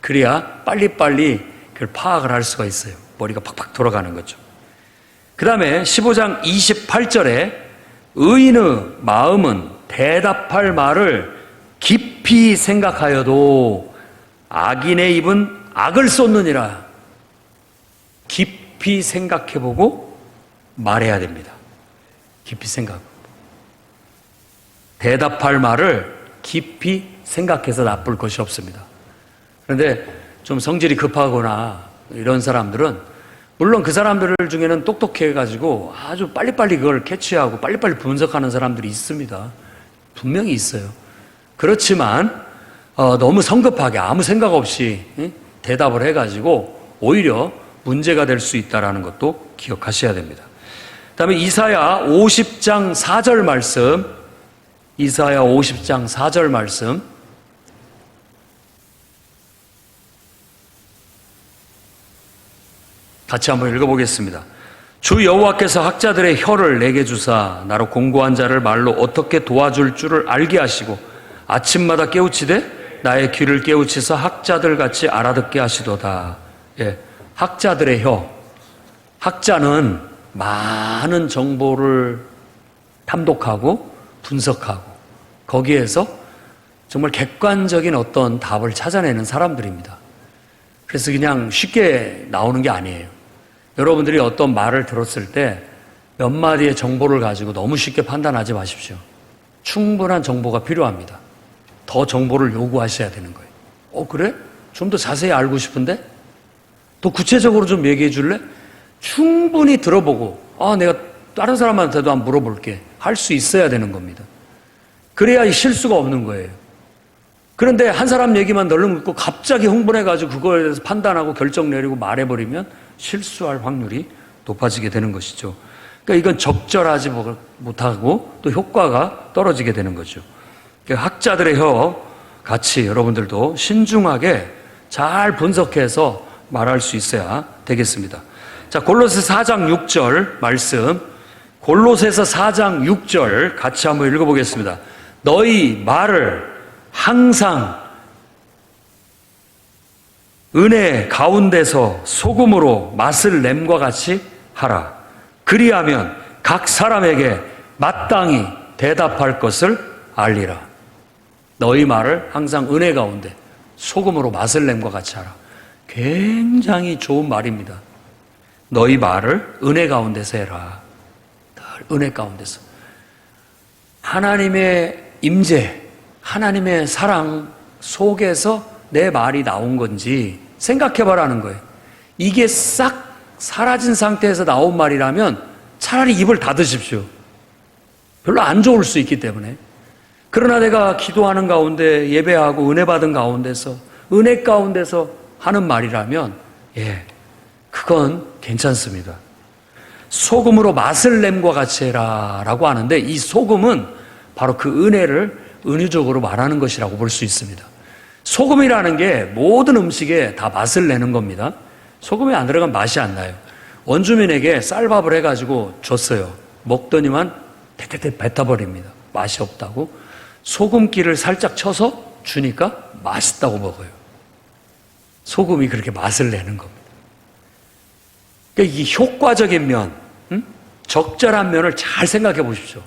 그래야 빨리빨리 그걸 파악을 할 수가 있어요. 머리가 팍팍 돌아가는 거죠. 그 다음에 15장 28절에 의인의 마음은 대답할 말을 깊이 생각하여도 악인의 입은 악을 쏟느니라. 깊이 생각해보고 말해야 됩니다. 깊이 생각. 대답할 말을 깊이 생각해서 나쁠 것이 없습니다. 그런데 좀 성질이 급하거나 이런 사람들은, 물론 그 사람들 중에는 똑똑해가지고 아주 빨리빨리 그걸 캐치하고 빨리빨리 분석하는 사람들이 있습니다. 분명히 있어요. 그렇지만 너무 성급하게 아무 생각 없이 대답을 해가지고 오히려 문제가 될 수 있다는 것도 기억하셔야 됩니다. 그 다음에 이사야 50장 4절 말씀, 이사야 50장 4절 말씀, 같이 한번 읽어보겠습니다. 주 여호와께서 학자들의 혀를 내게 주사 나로 공고한 자를 말로 어떻게 도와줄 줄을 알게 하시고 아침마다 깨우치되 나의 귀를 깨우치사 학자들 같이 알아듣게 하시도다. 예, 학자들의 혀. 학자는 많은 정보를 탐독하고 분석하고 거기에서 정말 객관적인 어떤 답을 찾아내는 사람들입니다. 그래서 그냥 쉽게 나오는 게 아니에요. 여러분들이 어떤 말을 들었을 때 몇 마디의 정보를 가지고 너무 쉽게 판단하지 마십시오. 충분한 정보가 필요합니다. 더 정보를 요구하셔야 되는 거예요. 그래? 좀 더 자세히 알고 싶은데? 더 구체적으로 좀 얘기해 줄래? 충분히 들어보고, 내가 다른 사람한테도 한번 물어볼게. 할 수 있어야 되는 겁니다. 그래야 실수가 없는 거예요. 그런데 한 사람 얘기만 널름 듣고 갑자기 흥분해가지고 그거에 대해서 판단하고 결정 내리고 말해버리면 실수할 확률이 높아지게 되는 것이죠. 그러니까 이건 적절하지 못하고 또 효과가 떨어지게 되는 거죠. 그러니까 학자들의 혀 같이 여러분들도 신중하게 잘 분석해서 말할 수 있어야 되겠습니다. 자, 골로새서 4장 6절 말씀, 골로새서 4장 6절 같이 한번 읽어보겠습니다. 너희 말을 항상 은혜 가운데서 소금으로 맛을 냄과 같이 하라. 그리하면 각 사람에게 마땅히 대답할 것을 알리라. 너희 말을 항상 은혜 가운데 소금으로 맛을 냄과 같이 하라. 굉장히 좋은 말입니다. 너희 말을 은혜 가운데서 해라. 늘 은혜 가운데서. 하나님의 임재, 하나님의 사랑 속에서 내 말이 나온 건지 생각해봐라는 거예요. 이게 싹 사라진 상태에서 나온 말이라면 차라리 입을 닫으십시오. 별로 안 좋을 수 있기 때문에. 그러나 내가 기도하는 가운데 예배하고 은혜 받은 가운데서 은혜 가운데서 하는 말이라면 그건 괜찮습니다. 소금으로 맛을 냄과 같이 해라 라고 하는데 이 소금은 바로 그 은혜를 은유적으로 말하는 것이라고 볼 수 있습니다. 소금이라는 게 모든 음식에 다 맛을 내는 겁니다. 소금이 안 들어가면 맛이 안 나요. 원주민에게 쌀밥을 해가지고 줬어요. 먹더니만 대대대 뱉어버립니다. 맛이 없다고. 소금기를 살짝 쳐서 주니까 맛있다고 먹어요. 소금이 그렇게 맛을 내는 겁니다. 그러니까 이 효과적인 면, 적절한 면을 잘 생각해 보십시오.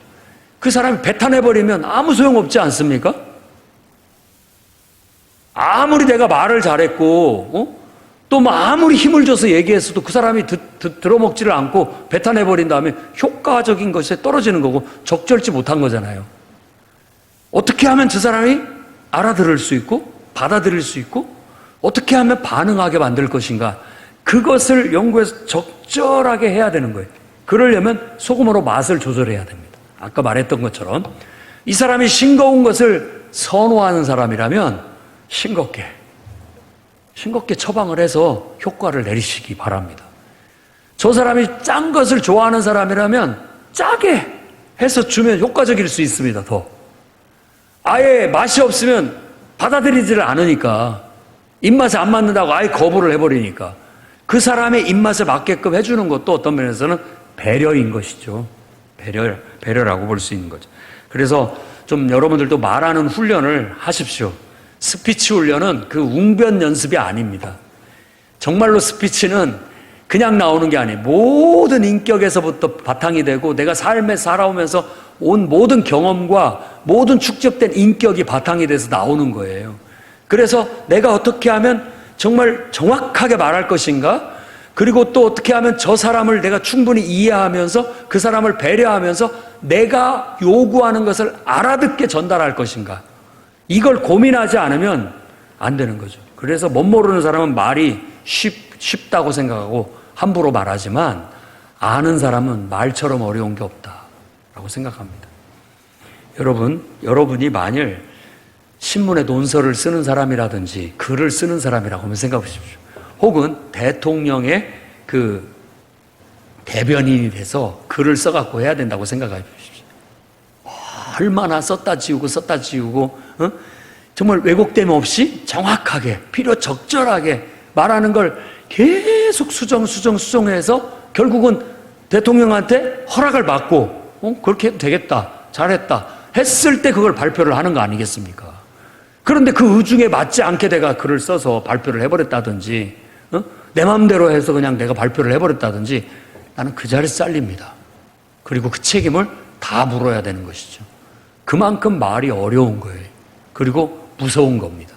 그 사람이 뱉어내버리면 아무 소용없지 않습니까? 아무리 내가 말을 잘했고 또 뭐 아무리 힘을 줘서 얘기했어도 그 사람이 들어먹지를 않고 뱉어내버린 다음에 효과적인 것에 떨어지는 거고 적절치 못한 거잖아요. 어떻게 하면 저 사람이 알아들을 수 있고 받아들일 수 있고 어떻게 하면 반응하게 만들 것인가, 그것을 연구해서 적절하게 해야 되는 거예요. 그러려면 소금으로 맛을 조절해야 됩니다. 아까 말했던 것처럼 이 사람이 싱거운 것을 선호하는 사람이라면 싱겁게 처방을 해서 효과를 내리시기 바랍니다. 저 사람이 짠 것을 좋아하는 사람이라면 짜게 해서 주면 효과적일 수 있습니다. 더 아예 맛이 없으면 받아들이지를 않으니까, 입맛에 안 맞는다고 아예 거부를 해버리니까 그 사람의 입맛에 맞게끔 해주는 것도 어떤 면에서는 배려인 것이죠. 배려라고 볼 수 있는 거죠. 그래서 좀 여러분들도 말하는 훈련을 하십시오. 스피치 훈련은 그 웅변 연습이 아닙니다. 정말로 스피치는 그냥 나오는 게 아니에요. 모든 인격에서부터 바탕이 되고 내가 삶에 살아오면서 온 모든 경험과 모든 축적된 인격이 바탕이 돼서 나오는 거예요. 그래서 내가 어떻게 하면 정말 정확하게 말할 것인가? 그리고 또 어떻게 하면 저 사람을 내가 충분히 이해하면서 그 사람을 배려하면서 내가 요구하는 것을 알아듣게 전달할 것인가? 이걸 고민하지 않으면 안 되는 거죠. 그래서 못 모르는 사람은 말이 쉽다고 생각하고 함부로 말하지만 아는 사람은 말처럼 어려운 게 없다라고 생각합니다. 여러분이 만일 신문에 논설을 쓰는 사람이라든지 글을 쓰는 사람이라고 한번 생각해 보십시오. 혹은 대통령의 그 대변인이 돼서 글을 써갖고 해야 된다고 생각해 보십시오. 얼마나 썼다 지우고 정말 왜곡됨 없이 정확하게 필요 적절하게 말하는 걸 계속 수정해서 결국은 대통령한테 허락을 받고 그렇게 해도 되겠다, 잘했다 했을 때 그걸 발표를 하는 거 아니겠습니까? 그런데 그 의중에 맞지 않게 내가 글을 써서 발표를 해버렸다든지 내 마음대로 해서 그냥 내가 발표를 해버렸다든지 나는 그 자리에서 잘립니다. 그리고 그 책임을 다 물어야 되는 것이죠. 그만큼 말이 어려운 거예요. 그리고 무서운 겁니다.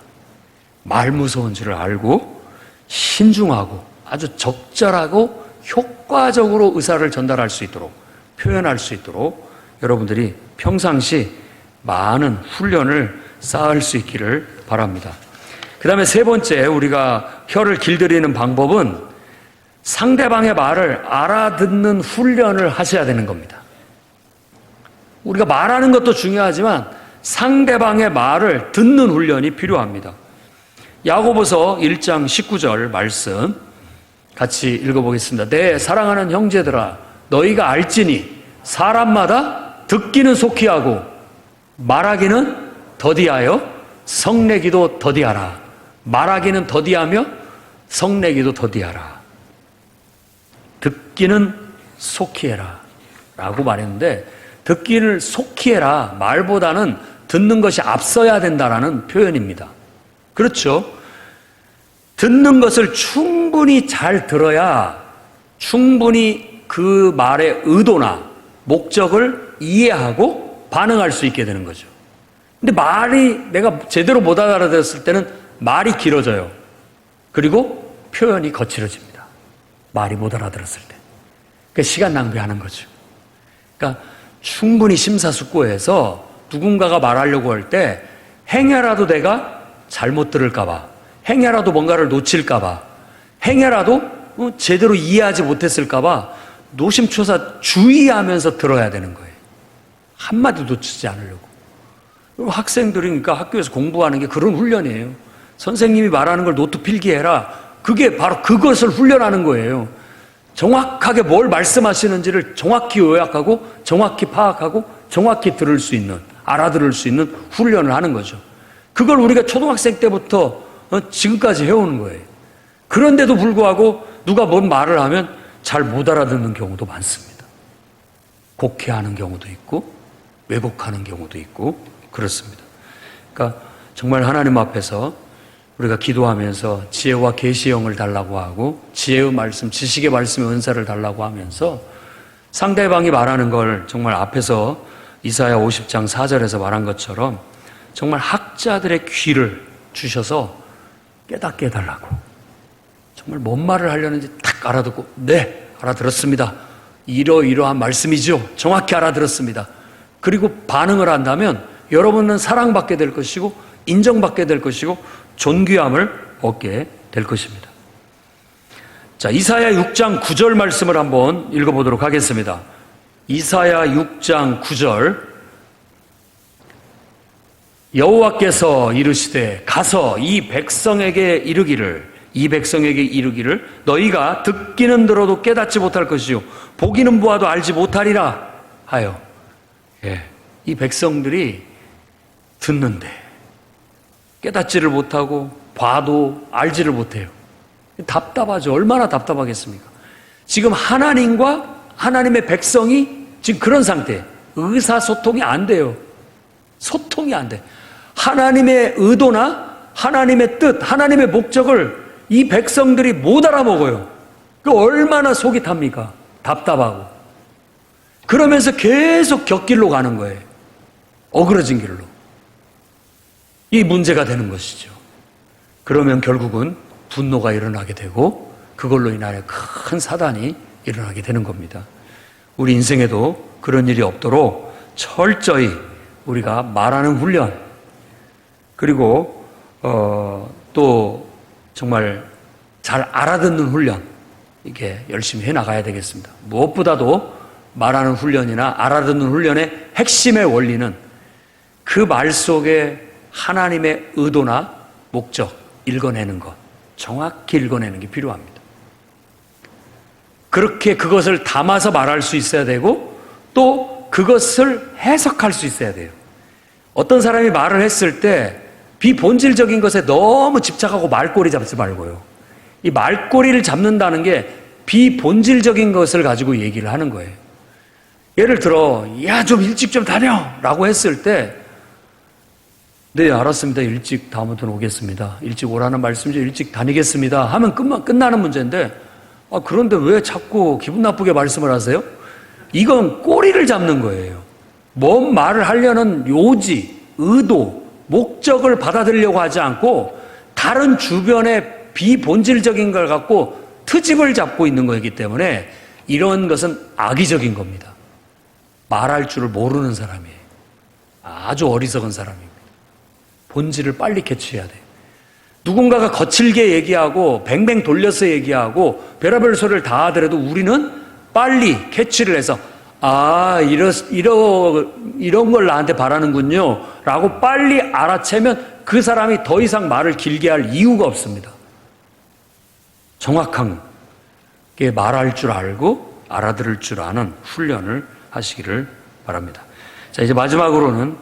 말 무서운 줄을 알고 신중하고 아주 적절하고 효과적으로 의사를 전달할 수 있도록 표현할 수 있도록 여러분들이 평상시 많은 훈련을 쌓을 수 있기를 바랍니다. 그 다음에 세 번째 우리가 혀를 길들이는 방법은 상대방의 말을 알아듣는 훈련을 하셔야 되는 겁니다. 우리가 말하는 것도 중요하지만 상대방의 말을 듣는 훈련이 필요합니다. 야고보서 1장 19절 말씀 같이 읽어보겠습니다. 내 사랑하는 형제들아 너희가 알지니 사람마다 듣기는 속히 하고 말하기는 더디하여 성내기도 더디하라. 말하기는 더디하며 성내기도 더디하라. 듣기는 속히 해라 라고 말했는데 듣기를 속히 해라 말보다는 듣는 것이 앞서야 된다라는 표현입니다. 그렇죠? 듣는 것을 충분히 잘 들어야 충분히 그 말의 의도나 목적을 이해하고 반응할 수 있게 되는 거죠. 근데 말이 내가 제대로 못 알아들었을 때는 말이 길어져요. 그리고 표현이 거칠어집니다. 말이 못 알아들었을 때. 그러니까 시간 낭비하는 거죠. 그러니까 충분히 심사숙고해서 누군가가 말하려고 할 때 행여라도 내가 잘못 들을까봐, 행여라도 뭔가를 놓칠까봐, 행여라도 제대로 이해하지 못했을까봐 노심초사 주의하면서 들어야 되는 거예요. 한마디 놓치지 않으려고. 그리고 학생들이니까 학교에서 공부하는 게 그런 훈련이에요. 선생님이 말하는 걸 노트 필기해라. 그게 바로 그것을 훈련하는 거예요. 정확하게 뭘 말씀하시는지를 정확히 요약하고 정확히 파악하고 정확히 들을 수 있는, 알아들을 수 있는 훈련을 하는 거죠. 그걸 우리가 초등학생 때부터 지금까지 해오는 거예요. 그런데도 불구하고 누가 뭔 말을 하면 잘 못 알아듣는 경우도 많습니다. 곡해하는 경우도 있고 왜곡하는 경우도 있고 그렇습니다. 그러니까 정말 하나님 앞에서 우리가 기도하면서 지혜와 계시형을 달라고 하고 지혜의 말씀, 지식의 말씀의 은사를 달라고 하면서 상대방이 말하는 걸 정말 앞에서 이사야 50장 4절에서 말한 것처럼 정말 학자들의 귀를 주셔서 깨닫게 해달라고, 정말 뭔 말을 하려는지 딱 알아듣고 네 알아들었습니다, 이러이러한 말씀이죠, 정확히 알아들었습니다, 그리고 반응을 한다면 여러분은 사랑받게 될 것이고 인정받게 될 것이고 존귀함을 얻게 될 것입니다. 자, 이사야 6장 9절 말씀을 한번 읽어보도록 하겠습니다. 이사야 6장 9절, 여호와께서 이르시되 가서 이 백성에게 이르기를 너희가 듣기는 들어도 깨닫지 못할 것이요 보기는 보아도 알지 못하리라 하여. 이 백성들이 듣는데 깨닫지를 못하고 봐도 알지를 못해요. 답답하죠. 얼마나 답답하겠습니까? 지금 하나님과 하나님의 백성이 지금 그런 상태예요. 의사소통이 안 돼요. 소통이 안 돼. 하나님의 의도나 하나님의 뜻, 하나님의 목적을 이 백성들이 못 알아먹어요. 그 얼마나 속이 탑니까? 답답하고. 그러면서 계속 곁길로 가는 거예요. 어그러진 길로. 이 문제가 되는 것이죠. 그러면 결국은 분노가 일어나게 되고 그걸로 인하여 큰 사단이 일어나게 되는 겁니다. 우리 인생에도 그런 일이 없도록 철저히 우리가 말하는 훈련, 그리고 또 정말 잘 알아듣는 훈련, 이게 열심히 해나가야 되겠습니다. 무엇보다도 말하는 훈련이나 알아듣는 훈련의 핵심의 원리는 그 말 속에 하나님의 의도나 목적 읽어내는 것, 정확히 읽어내는 게 필요합니다. 그렇게 그것을 담아서 말할 수 있어야 되고 또 그것을 해석할 수 있어야 돼요. 어떤 사람이 말을 했을 때 비본질적인 것에 너무 집착하고 말꼬리 잡지 말고요. 이 말꼬리를 잡는다는 게 비본질적인 것을 가지고 얘기를 하는 거예요. 예를 들어, 야, 좀 일찍 좀 다녀! 라고 했을 때, 네, 알았습니다. 일찍 다음부터는 오겠습니다. 일찍 오라는 말씀이죠. 일찍 다니겠습니다. 하면 끝나는 문제인데, 그런데 왜 자꾸 기분 나쁘게 말씀을 하세요? 이건 꼬리를 잡는 거예요. 뭔 말을 하려는 요지, 의도, 목적을 받아들이려고 하지 않고 다른 주변의 비본질적인 걸 갖고 트집을 잡고 있는 거이기 때문에 이런 것은 악의적인 겁니다. 말할 줄을 모르는 사람이에요. 아주 어리석은 사람입니다. 본질을 빨리 캐치해야 돼요. 누군가가 거칠게 얘기하고 뱅뱅 돌려서 얘기하고 별의별 소리를 다 하더라도 우리는 빨리 캐치를 해서 이런 걸 나한테 바라는군요 라고 빨리 알아채면 그 사람이 더 이상 말을 길게 할 이유가 없습니다. 정확하게 말할 줄 알고 알아들을 줄 아는 훈련을 하시기를 바랍니다. 자, 이제 마지막으로는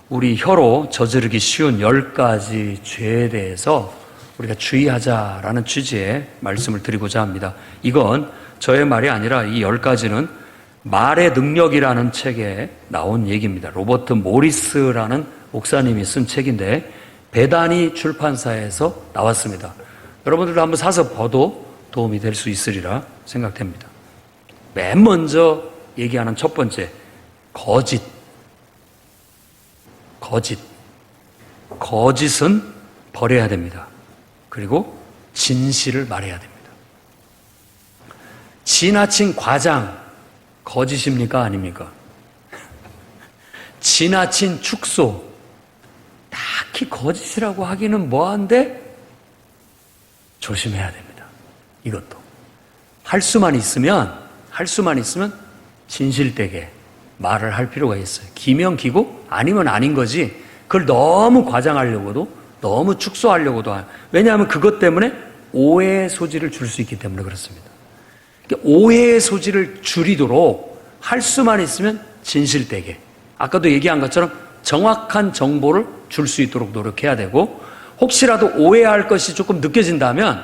우리 혀로 저지르기 쉬운 10가지 죄에 대해서 우리가 주의하자라는 취지의 말씀을 드리고자 합니다. 이건 저의 말이 아니라 이 10가지는 말의 능력이라는 책에 나온 얘기입니다. 로버트 모리스라는 목사님이 쓴 책인데 베다니 출판사에서 나왔습니다. 여러분들도 한번 사서 봐도 도움이 될 수 있으리라 생각됩니다. 맨 먼저 얘기하는 첫 번째, 거짓. 거짓은 버려야 됩니다. 그리고 진실을 말해야 됩니다. 지나친 과장, 거짓입니까? 아닙니까? 지나친 축소, 딱히 거짓이라고 하기는 뭐한데 조심해야 됩니다. 이것도. 할 수만 있으면 진실되게 말을 할 필요가 있어요. 기면 기고 아니면 아닌 거지 그걸 너무 과장하려고도 너무 축소하려고도 왜냐하면 그것 때문에 오해의 소지를 줄 수 있기 때문에 그렇습니다. 오해의 소지를 줄이도록 할 수만 있으면 진실되게 아까도 얘기한 것처럼 정확한 정보를 줄 수 있도록 노력해야 되고 혹시라도 오해할 것이 조금 느껴진다면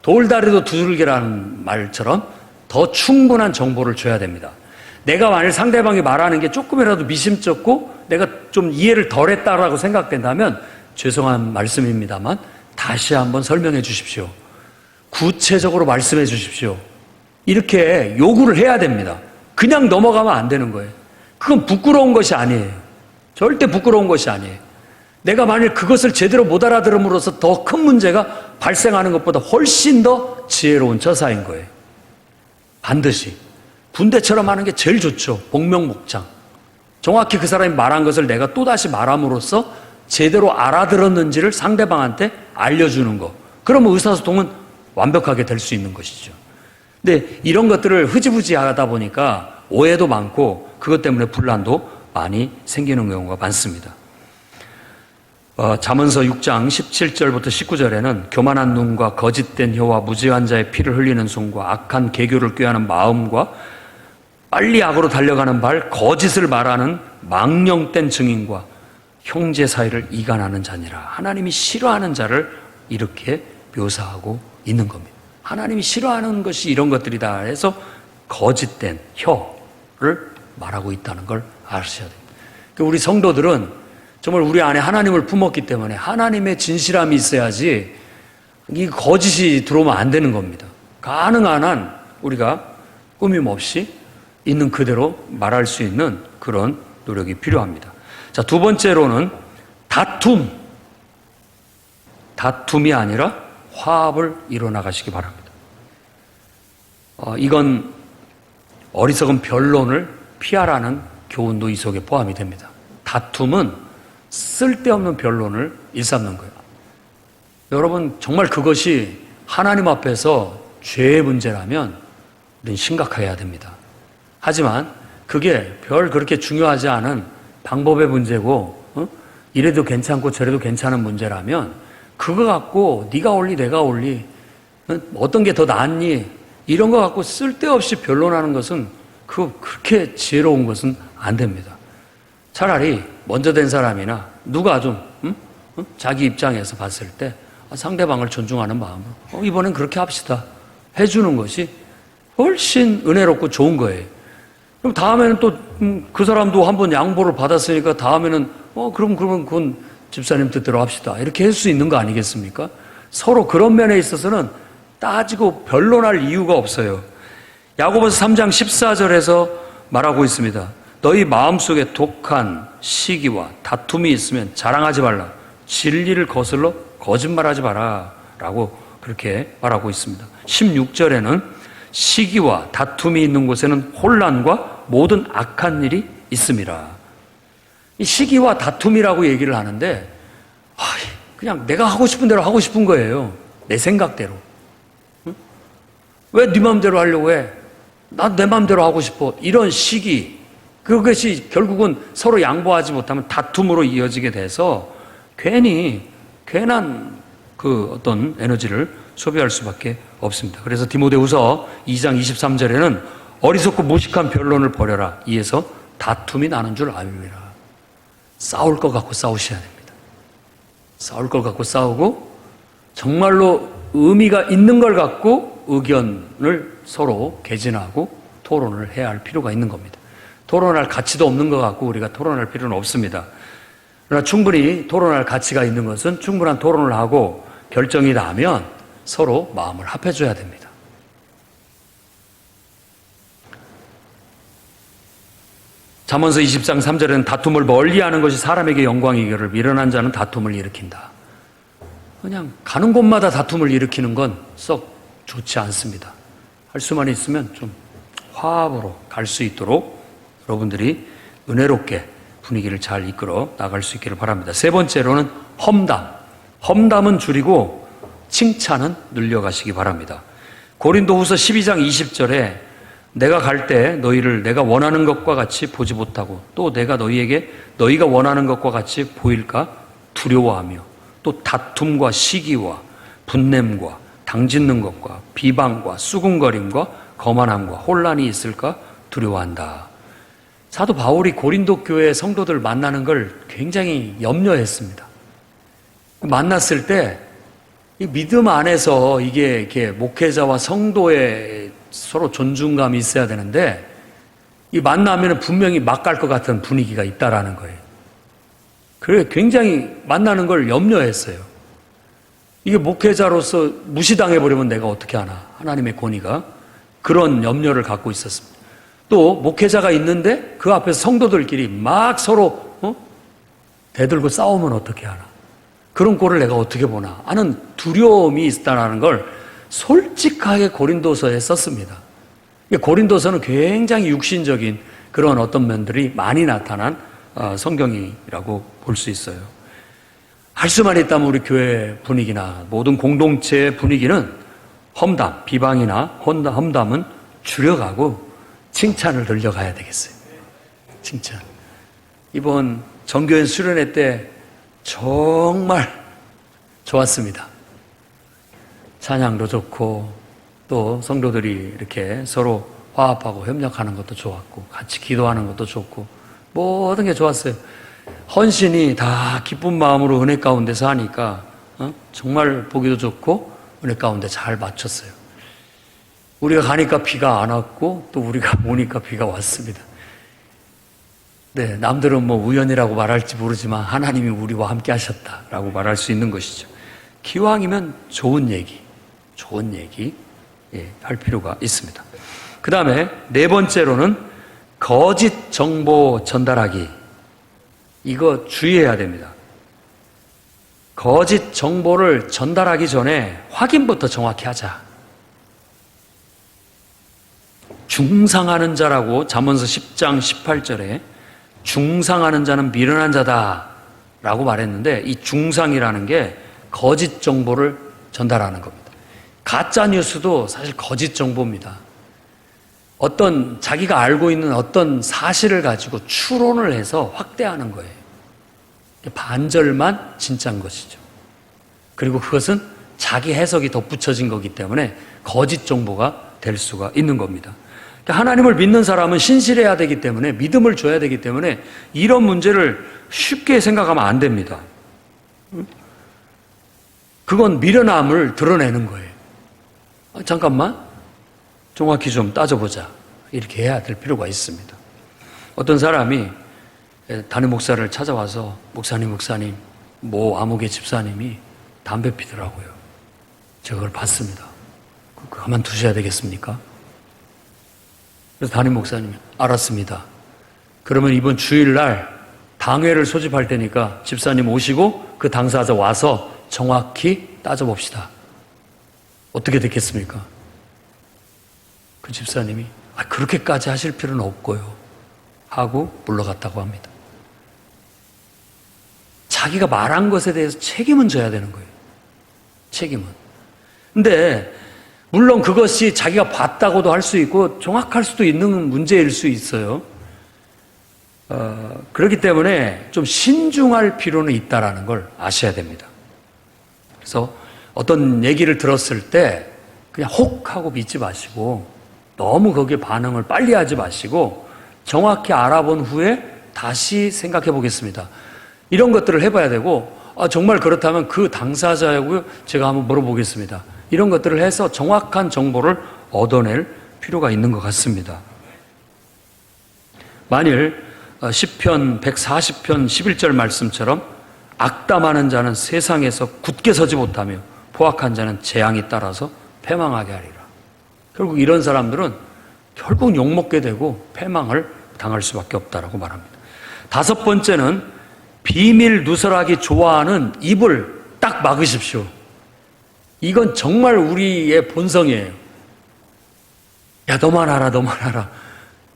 돌다리도 두들기라는 말처럼 더 충분한 정보를 줘야 됩니다. 내가 만일 상대방이 말하는 게 조금이라도 미심쩍고 내가 좀 이해를 덜 했다라고 생각된다면 죄송한 말씀입니다만 다시 한번 설명해 주십시오. 구체적으로 말씀해 주십시오. 이렇게 요구를 해야 됩니다. 그냥 넘어가면 안 되는 거예요. 그건 부끄러운 것이 아니에요. 절대 부끄러운 것이 아니에요. 내가 만일 그것을 제대로 못 알아들음으로써 더 큰 문제가 발생하는 것보다 훨씬 더 지혜로운 처사인 거예요. 반드시 군대처럼 하는 게 제일 좋죠. 복명목장. 정확히 그 사람이 말한 것을 내가 또다시 말함으로써 제대로 알아들었는지를 상대방한테 알려주는 거. 그러면 의사소통은 완벽하게 될 수 있는 것이죠. 근데 이런 것들을 흐지부지 하다 보니까 오해도 많고 그것 때문에 분란도 많이 생기는 경우가 많습니다. 잠언서 6장 17절부터 19절에는 교만한 눈과 거짓된 혀와 무지한 자의 피를 흘리는 손과 악한 계교를 꾀하는 마음과 빨리 악으로 달려가는 발, 거짓을 말하는 망령된 증인과 형제 사이를 이간하는 자니라. 하나님이 싫어하는 자를 이렇게 묘사하고 있는 겁니다. 하나님이 싫어하는 것이 이런 것들이다 해서 거짓된 혀를 말하고 있다는 걸 아셔야 됩니다. 우리 성도들은 정말 우리 안에 하나님을 품었기 때문에 하나님의 진실함이 있어야지 이 거짓이 들어오면 안 되는 겁니다. 가능한 한 우리가 꾸밈 없이 있는 그대로 말할 수 있는 그런 노력이 필요합니다. 자, 두 번째로는 다툼이 아니라 화합을 이뤄나가시기 바랍니다. 이건 어리석은 변론을 피하라는 교훈도 이 속에 포함이 됩니다. 다툼은 쓸데없는 변론을 일삼는 거예요. 여러분, 정말 그것이 하나님 앞에서 죄의 문제라면 우리는 심각해야 됩니다. 하지만 그게 별 그렇게 중요하지 않은 방법의 문제고 이래도 괜찮고 저래도 괜찮은 문제라면 그거 갖고 네가 옳니 내가 옳니 어떤 게 더 낫니 이런 거 갖고 쓸데없이 변론하는 것은 그렇게 지혜로운 것은 안 됩니다. 차라리 먼저 된 사람이나 누가 좀 자기 입장에서 봤을 때 상대방을 존중하는 마음으로 이번엔 그렇게 합시다 해주는 것이 훨씬 은혜롭고 좋은 거예요. 그럼 다음에는 또 그 사람도 한번 양보를 받았으니까 다음에는 그러면 그건 집사님 뜻대로 합시다 이렇게 할 수 있는 거 아니겠습니까? 서로 그런 면에 있어서는 따지고 변론할 이유가 없어요. 야고보서 3장 14절에서 말하고 있습니다. 너희 마음속에 독한 시기와 다툼이 있으면 자랑하지 말라. 진리를 거슬러 거짓말하지 마라 라고 그렇게 말하고 있습니다. 16절에는 시기와 다툼이 있는 곳에는 혼란과 모든 악한 일이 있음이라. 이 시기와 다툼이라고 얘기를 하는데 그냥 내가 하고 싶은 대로 하고 싶은 거예요. 내 생각대로. 왜 네 마음대로 하려고 해? 난 내 마음대로 하고 싶어. 이런 시기, 그것이 결국은 서로 양보하지 못하면 다툼으로 이어지게 돼서 괜한 그 어떤 에너지를 소비할 수밖에 없습니다. 그래서 디모데후서 2장 23절에는 어리석고 무식한 변론을 버려라. 이에서 다툼이 나는 줄 알리라. 싸울 것 갖고 싸우셔야 됩니다. 싸울 것 갖고 싸우고 정말로 의미가 있는 걸 갖고 의견을 서로 개진하고 토론을 해야 할 필요가 있는 겁니다. 토론할 가치도 없는 것 같고 우리가 토론할 필요는 없습니다. 그러나 충분히 토론할 가치가 있는 것은 충분한 토론을 하고 결정이 나면 서로 마음을 합해줘야 됩니다. 잠언서 20장 3절에는 다툼을 멀리하는 것이 사람에게 영광이기를 미련한 자는 다툼을 일으킨다. 그냥 가는 곳마다 다툼을 일으키는 건 썩 좋지 않습니다. 할 수만 있으면 좀 화합으로 갈 수 있도록 여러분들이 은혜롭게 분위기를 잘 이끌어 나갈 수 있기를 바랍니다. 세 번째로는 험담은 줄이고 칭찬은 늘려가시기 바랍니다. 고린도후서 12장 20절에 내가 갈 때 너희를 내가 원하는 것과 같이 보지 못하고 또 내가 너희에게 너희가 원하는 것과 같이 보일까 두려워하며 또 다툼과 시기와 분냄과 당짓는 것과 비방과 수군거림과 거만함과 혼란이 있을까 두려워한다. 사도 바울이 고린도 교회 성도들 만나는 걸 굉장히 염려했습니다. 만났을 때 이 믿음 안에서 이게 이렇게 목회자와 성도의 서로 존중감이 있어야 되는데 이 만나면 분명히 막 갈 것 같은 분위기가 있다라는 거예요. 그래 굉장히 만나는 걸 염려했어요. 이게 목회자로서 무시당해버리면 내가 어떻게 하나. 하나님의 권위가 그런 염려를 갖고 있었습니다. 또 목회자가 있는데 그 앞에서 성도들끼리 막 서로 대들고 싸우면 어떻게 하나. 그런 꼴을 내가 어떻게 보나 하는 두려움이 있다는 걸 솔직하게 고린도서에 썼습니다. 고린도서는 굉장히 육신적인 그런 어떤 면들이 많이 나타난 성경이라고 볼 수 있어요. 할 수만 있다면 우리 교회 분위기나 모든 공동체의 분위기는 험담, 비방이나 험담은 줄여가고 칭찬을 늘려가야 되겠어요. 칭찬. 이번 정교회 수련회 때 정말 좋았습니다. 찬양도 좋고 또 성도들이 이렇게 서로 화합하고 협력하는 것도 좋았고 같이 기도하는 것도 좋고 모든 게 좋았어요. 헌신이 다 기쁜 마음으로 은혜 가운데서 하니까 정말 보기도 좋고 은혜 가운데 잘 맞췄어요. 우리가 가니까 비가 안 왔고 또 우리가 오니까 비가 왔습니다. 네, 남들은 뭐 우연이라고 말할지 모르지만 하나님이 우리와 함께 하셨다라고 말할 수 있는 것이죠. 기왕이면 좋은 얘기. 할 필요가 있습니다. 그 다음에 네 번째로는 거짓 정보 전달하기. 이거 주의해야 됩니다. 거짓 정보를 전달하기 전에 확인부터 정확히 하자. 중상하는 자라고 잠언서 10장 18절에 중상하는 자는 미련한 자다 라고 말했는데, 이 중상이라는 게 거짓 정보를 전달하는 겁니다. 가짜 뉴스도 사실 거짓 정보입니다. 어떤 자기가 알고 있는 어떤 사실을 가지고 추론을 해서 확대하는 거예요. 반절만 진짜인 것이죠. 그리고 그것은 자기 해석이 덧붙여진 거기 때문에 거짓 정보가 될 수가 있는 겁니다. 하나님을 믿는 사람은 신실해야 되기 때문에, 믿음을 줘야 되기 때문에 이런 문제를 쉽게 생각하면 안 됩니다. 그건 미련함을 드러내는 거예요. 잠깐만, 정확히 좀 따져보자. 이렇게 해야 될 필요가 있습니다. 어떤 사람이 담임 목사를 찾아와서 목사님, 모 아무개 집사님이 담배 피더라고요. 제가 그걸 봤습니다. 가만두셔야 되겠습니까? 그래서 담임 목사님이 알았습니다. 그러면 이번 주일날 당회를 소집할 테니까 집사님 오시고 그 당사자 와서 정확히 따져봅시다. 어떻게 됐겠습니까? 그 집사님이 그렇게까지 하실 필요는 없고요 하고 물러갔다고 합니다. 자기가 말한 것에 대해서 책임은 져야 되는 거예요. 책임은. 근데 물론 그것이 자기가 봤다고도 할 수 있고 정확할 수도 있는 문제일 수 있어요. 그렇기 때문에 좀 신중할 필요는 있다라는 걸 아셔야 됩니다. 그래서 어떤 얘기를 들었을 때 그냥 혹 하고 믿지 마시고, 너무 거기에 반응을 빨리 하지 마시고 정확히 알아본 후에 다시 생각해 보겠습니다. 이런 것들을 해봐야 되고, 정말 그렇다면 그 당사자하고 제가 한번 물어보겠습니다. 이런 것들을 해서 정확한 정보를 얻어낼 필요가 있는 것 같습니다. 만일 시편 140편 11절 말씀처럼 악담하는 자는 세상에서 굳게 서지 못하며 포악한 자는 재앙이 따라서 패망하게 하리라. 결국 이런 사람들은 결국 욕먹게 되고 패망을 당할 수밖에 없다라고 말합니다. 다섯 번째는 비밀 누설하기 좋아하는 입을 딱 막으십시오. 이건 정말 우리의 본성이에요. 야, 너만 알아.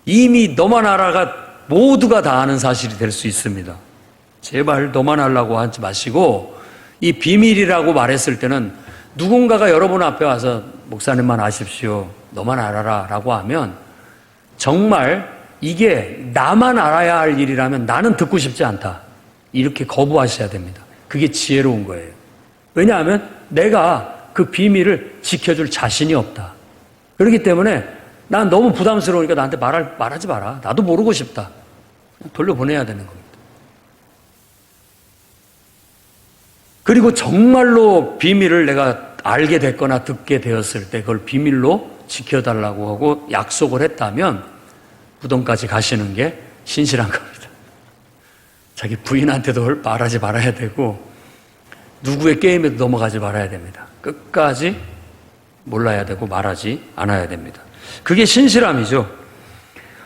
이미 너만 알아가 모두가 다 아는 사실이 될 수 있습니다. 제발 너만 알라고 하지 마시고, 이 비밀이라고 말했을 때는 누군가가 여러분 앞에 와서 목사님만 아십시오, 너만 알아라 라고 하면 정말 이게 나만 알아야 할 일이라면 나는 듣고 싶지 않다, 이렇게 거부하셔야 됩니다. 그게 지혜로운 거예요. 왜냐하면 내가 그 비밀을 지켜줄 자신이 없다. 그렇기 때문에 난 너무 부담스러우니까 나한테 말하지 마라. 나도 모르고 싶다. 돌려보내야 되는 겁니다. 그리고 정말로 비밀을 내가 알게 됐거나 듣게 되었을 때 그걸 비밀로 지켜달라고 하고 약속을 했다면 무덤까지 가시는 게 신실한 겁니다. 자기 부인한테도 말하지 말아야 되고 누구의 게임에도 넘어가지 말아야 됩니다. 끝까지 몰라야 되고 말하지 않아야 됩니다. 그게 신실함이죠.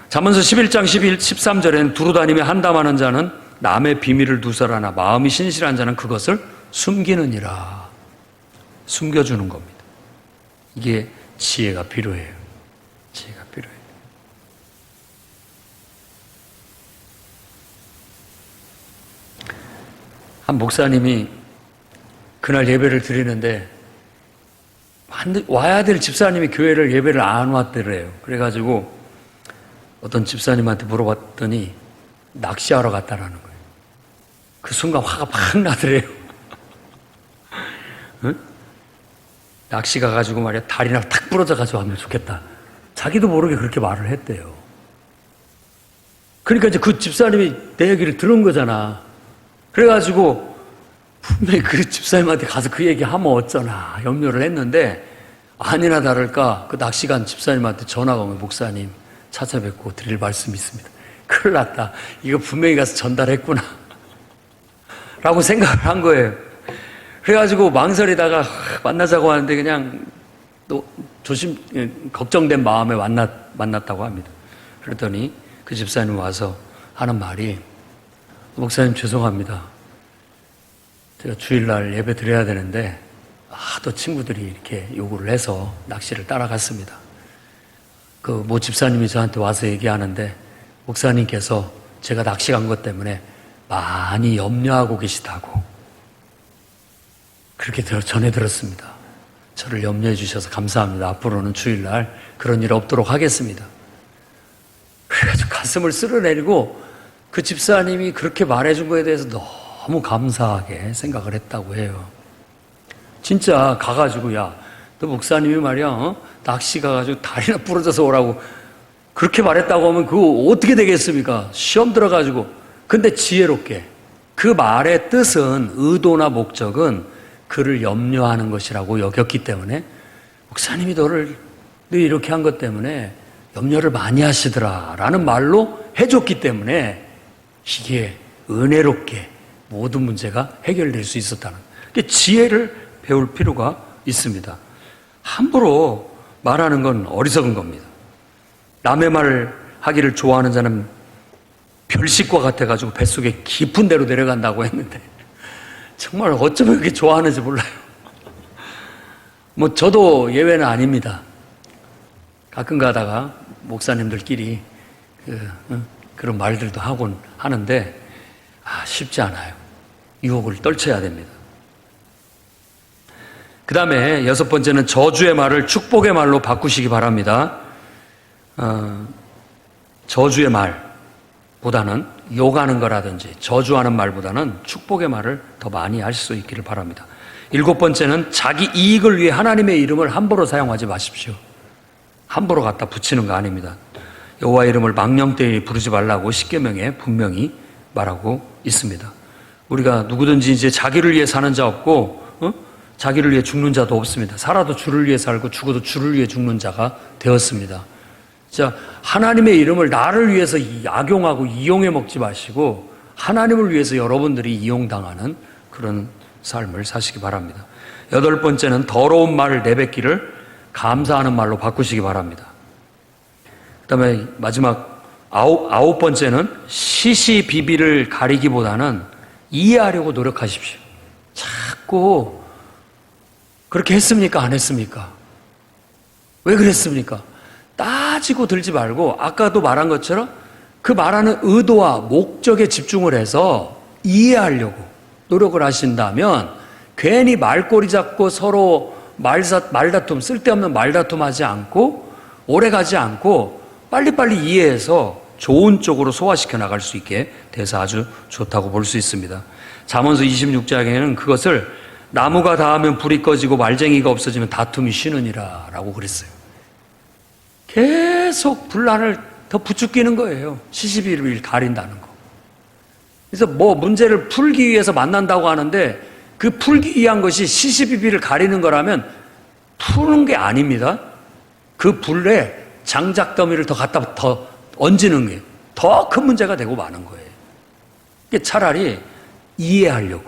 잠언서 11장 13절에는 두루다니며 한담하는 자는 남의 비밀을 누설하나 마음이 신실한 자는 그것을 숨기느니라. 숨겨주는 겁니다. 이게 지혜가 필요해요. 지혜가 필요해요. 한 목사님이 그날 예배를 드리는데 와야 될 집사님이 교회를 예배를 안 왔더래요. 그래가지고 어떤 집사님한테 물어봤더니 낚시하러 갔다라는 거예요. 그 순간 화가 팍 나더래요. 응? 낚시 가가지고 말이야 다리나 탁 부러져가지고 하면 좋겠다. 자기도 모르게 그렇게 말을 했대요. 그러니까 이제 그 집사님이 내 얘기를 들은 거잖아. 그래가지고 분명히 그 집사님한테 가서 그 얘기 하면 어쩌나 염려를 했는데, 아니나 다를까 그 낚시간 집사님한테 전화가 오면 목사님 찾아뵙고 드릴 말씀이 있습니다. 큰일 났다. 이거 분명히 가서 전달했구나 라고 생각을 한 거예요. 그래가지고 망설이다가 만나자고 하는데 그냥 또 걱정된 마음에 만났다고 합니다. 그랬더니 그 집사님 와서 하는 말이, 목사님 죄송합니다. 제가 주일날 예배 드려야 되는데 또 친구들이 이렇게 요구를 해서 낚시를 따라갔습니다. 그 모 집사님이 저한테 와서 얘기하는데, 목사님께서 제가 낚시 간 것 때문에 많이 염려하고 계시다고 그렇게 전해 들었습니다. 저를 염려해 주셔서 감사합니다. 앞으로는 주일날 그런 일 없도록 하겠습니다. 그래가지고 가슴을 쓸어내리고 그 집사님이 그렇게 말해준 거에 대해서 너무 감사하게 생각을 했다고 해요. 진짜 가가지고, 야, 너 목사님이 말이야, 낚시 가가지고 다리나 부러져서 오라고 그렇게 말했다고 하면 그거 어떻게 되겠습니까? 시험 들어가지고. 근데 지혜롭게 그 말의 뜻은, 의도나 목적은 그를 염려하는 것이라고 여겼기 때문에, 목사님이 너 이렇게 한 것 때문에 염려를 많이 하시더라 라는 말로 해줬기 때문에 이게 은혜롭게 모든 문제가 해결될 수 있었다는, 지혜를 배울 필요가 있습니다. 함부로 말하는 건 어리석은 겁니다. 남의 말 하기를 좋아하는 자는 별식과 같아가지고 뱃속에 깊은 데로 내려간다고 했는데, 정말 어쩌면 그렇게 좋아하는지 몰라요. 저도 예외는 아닙니다. 가끔 가다가 목사님들끼리 그런 말들도 하곤 하는데, 쉽지 않아요. 유혹을 떨쳐야 됩니다. 그 다음에 6번째는 저주의 말을 축복의 말로 바꾸시기 바랍니다. 저주의 말보다는, 욕하는 거라든지 저주하는 말보다는 축복의 말을 더 많이 할 수 있기를 바랍니다. 7번째는 자기 이익을 위해 하나님의 이름을 함부로 사용하지 마십시오. 함부로 갖다 붙이는 거 아닙니다. 여호와의 이름을 망령되이 부르지 말라고 십계명에 분명히 말하고 있습니다. 우리가 누구든지 이제 자기를 위해 사는 자 없고, 자기를 위해 죽는 자도 없습니다. 살아도 주를 위해 살고 죽어도 주를 위해 죽는 자가 되었습니다. 자, 하나님의 이름을 나를 위해서 악용하고 이용해 먹지 마시고 하나님을 위해서 여러분들이 이용당하는 그런 삶을 사시기 바랍니다. 8번째는 더러운 말을 내뱉기를 감사하는 말로 바꾸시기 바랍니다. 그 다음에 마지막 9번째는 시시비비를 가리기보다는 이해하려고 노력하십시오. 자꾸 그렇게 했습니까? 안 했습니까? 왜 그랬습니까? 따지고 들지 말고, 아까도 말한 것처럼 그 말하는 의도와 목적에 집중을 해서 이해하려고 노력을 하신다면, 괜히 말꼬리 잡고 서로 말다툼, 쓸데없는 말다툼 하지 않고, 오래 가지 않고 빨리빨리 이해해서 좋은 쪽으로 소화시켜 나갈 수 있게 돼서 아주 좋다고 볼 수 있습니다. 잠언서 26장에는 그것을 나무가 닿으면 불이 꺼지고 말쟁이가 없어지면 다툼이 쉬느니라 라고 그랬어요. 계속 분란을 더 부추기는 거예요. 시시비비를 가린다는 거. 그래서 문제를 풀기 위해서 만난다고 하는데, 그 풀기 위한 것이 시시비비를 가리는 거라면 푸는 게 아닙니다. 그 불에 장작더미를 더 얹는 게 더 큰 문제가 되고 마는 거예요. 차라리 이해하려고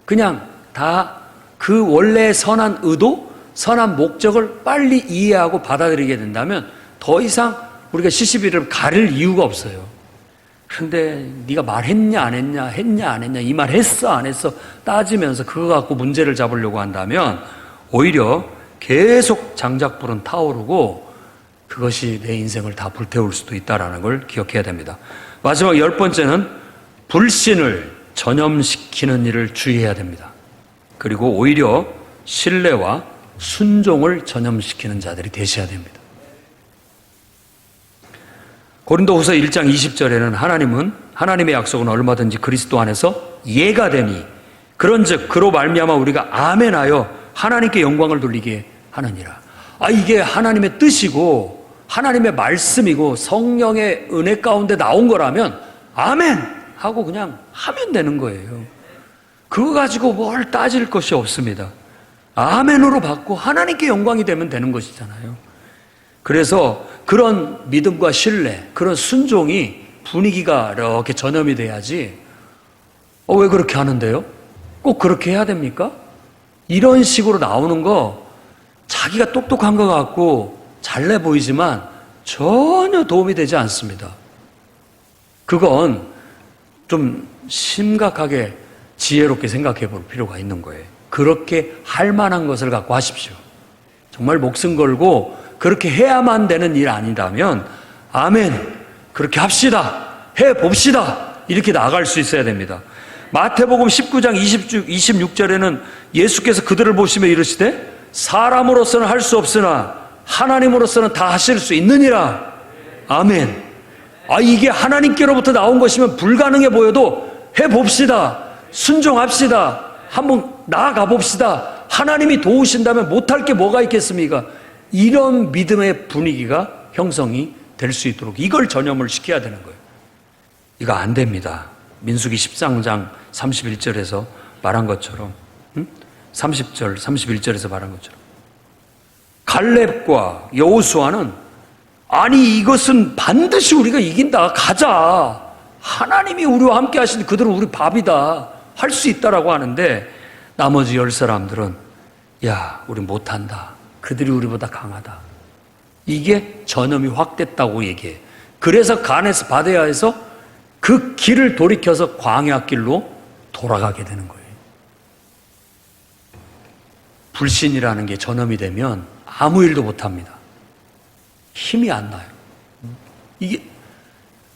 그냥 다 그 원래의 선한 의도, 선한 목적을 빨리 이해하고 받아들이게 된다면 더 이상 우리가 시시비를 가릴 이유가 없어요. 그런데 네가 말했냐 안 했냐, 했냐 안 했냐, 이 말 했어 안 했어 따지면서 그거 갖고 문제를 잡으려고 한다면 오히려 계속 장작불은 타오르고 그것이 내 인생을 다 불태울 수도 있다는 걸 기억해야 됩니다. 마지막 10번째는 불신을 전염시키는 일을 주의해야 됩니다. 그리고 오히려 신뢰와 순종을 전염시키는 자들이 되셔야 됩니다. 고린도후서 1장 20절에는 하나님의 약속은 얼마든지 그리스도 안에서 예가 되니 그런즉 그로 말미암아 우리가 아멘하여 하나님께 영광을 돌리게 하느니라. 이게 하나님의 뜻이고 하나님의 말씀이고 성령의 은혜 가운데 나온 거라면 아멘 하고 그냥 하면 되는 거예요. 그거 가지고 뭘 따질 것이 없습니다. 아멘으로 받고 하나님께 영광이 되면 되는 것이잖아요. 그래서 그런 믿음과 신뢰, 그런 순종이 분위기가 이렇게 전염이 돼야지, 왜 그렇게 하는데요? 꼭 그렇게 해야 됩니까? 이런 식으로 나오는 거 자기가 똑똑한 것 같고 잘내 보이지만 전혀 도움이 되지 않습니다. 그건 좀 심각하게 지혜롭게 생각해 볼 필요가 있는 거예요. 그렇게 할 만한 것을 갖고 하십시오. 정말 목숨 걸고 그렇게 해야만 되는 일 아니라면 아멘, 그렇게 합시다, 해봅시다, 이렇게 나아갈 수 있어야 됩니다. 마태복음 19장 26절에는 예수께서 그들을 보시며 이르시되 사람으로서는 할 수 없으나 하나님으로서는 다 하실 수 있느니라. 아멘. 이게 하나님께로부터 나온 것이면 불가능해 보여도 해봅시다, 순종합시다, 한번 나아가 봅시다. 하나님이 도우신다면 못할 게 뭐가 있겠습니까? 이런 믿음의 분위기가 형성이 될 수 있도록 이걸 전염을 시켜야 되는 거예요. 이거 안 됩니다. 민수기 13장 31절에서 말한 것처럼, 30절 31절에서 말한 것처럼 갈렙과 여호수아는 아니 이것은 반드시 우리가 이긴다, 가자, 하나님이 우리와 함께 하시는 그들은 우리 밥이다, 할 수 있다라고 하는데 나머지 10사람들은 야 우리 못한다, 그들이 우리보다 강하다. 이게 전염이 확 됐다고 얘기해. 그래서 가네스 바데아에서 그 길을 돌이켜서 광야길로 돌아가게 되는 거예요. 불신이라는 게 전염이 되면 아무 일도 못합니다. 힘이 안 나요. 이게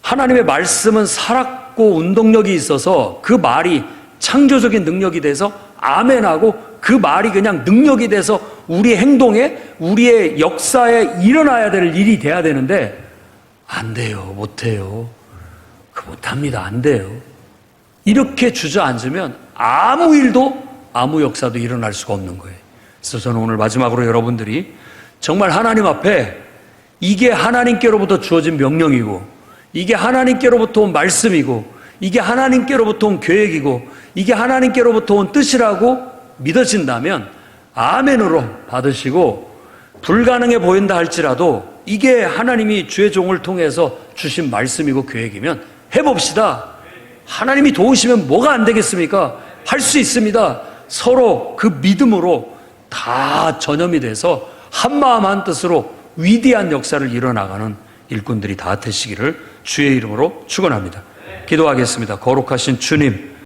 하나님의 말씀은 살았고 운동력이 있어서 그 말이 창조적인 능력이 돼서 아멘하고 그 말이 그냥 능력이 돼서 우리의 행동에, 우리의 역사에 일어나야 될 일이 돼야 되는데 안 돼요, 못해요, 못합니다, 안 돼요. 이렇게 주저앉으면 아무 일도, 아무 역사도 일어날 수가 없는 거예요. 그래서 저는 오늘 마지막으로 여러분들이 정말 하나님 앞에 이게 하나님께로부터 주어진 명령이고 이게 하나님께로부터 온 말씀이고 이게 하나님께로부터 온 계획이고 이게 하나님께로부터 온 뜻이라고 믿어진다면 아멘으로 받으시고, 불가능해 보인다 할지라도 이게 하나님이 주의 종을 통해서 주신 말씀이고 계획이면 해봅시다. 하나님이 도우시면 뭐가 안 되겠습니까? 할 수 있습니다. 서로 그 믿음으로 다 전염이 돼서 한마음 한뜻으로 위대한 역사를 이뤄나가는 일꾼들이 다 되시기를 주의 이름으로 축원합니다. 기도하겠습니다. 거룩하신 주님,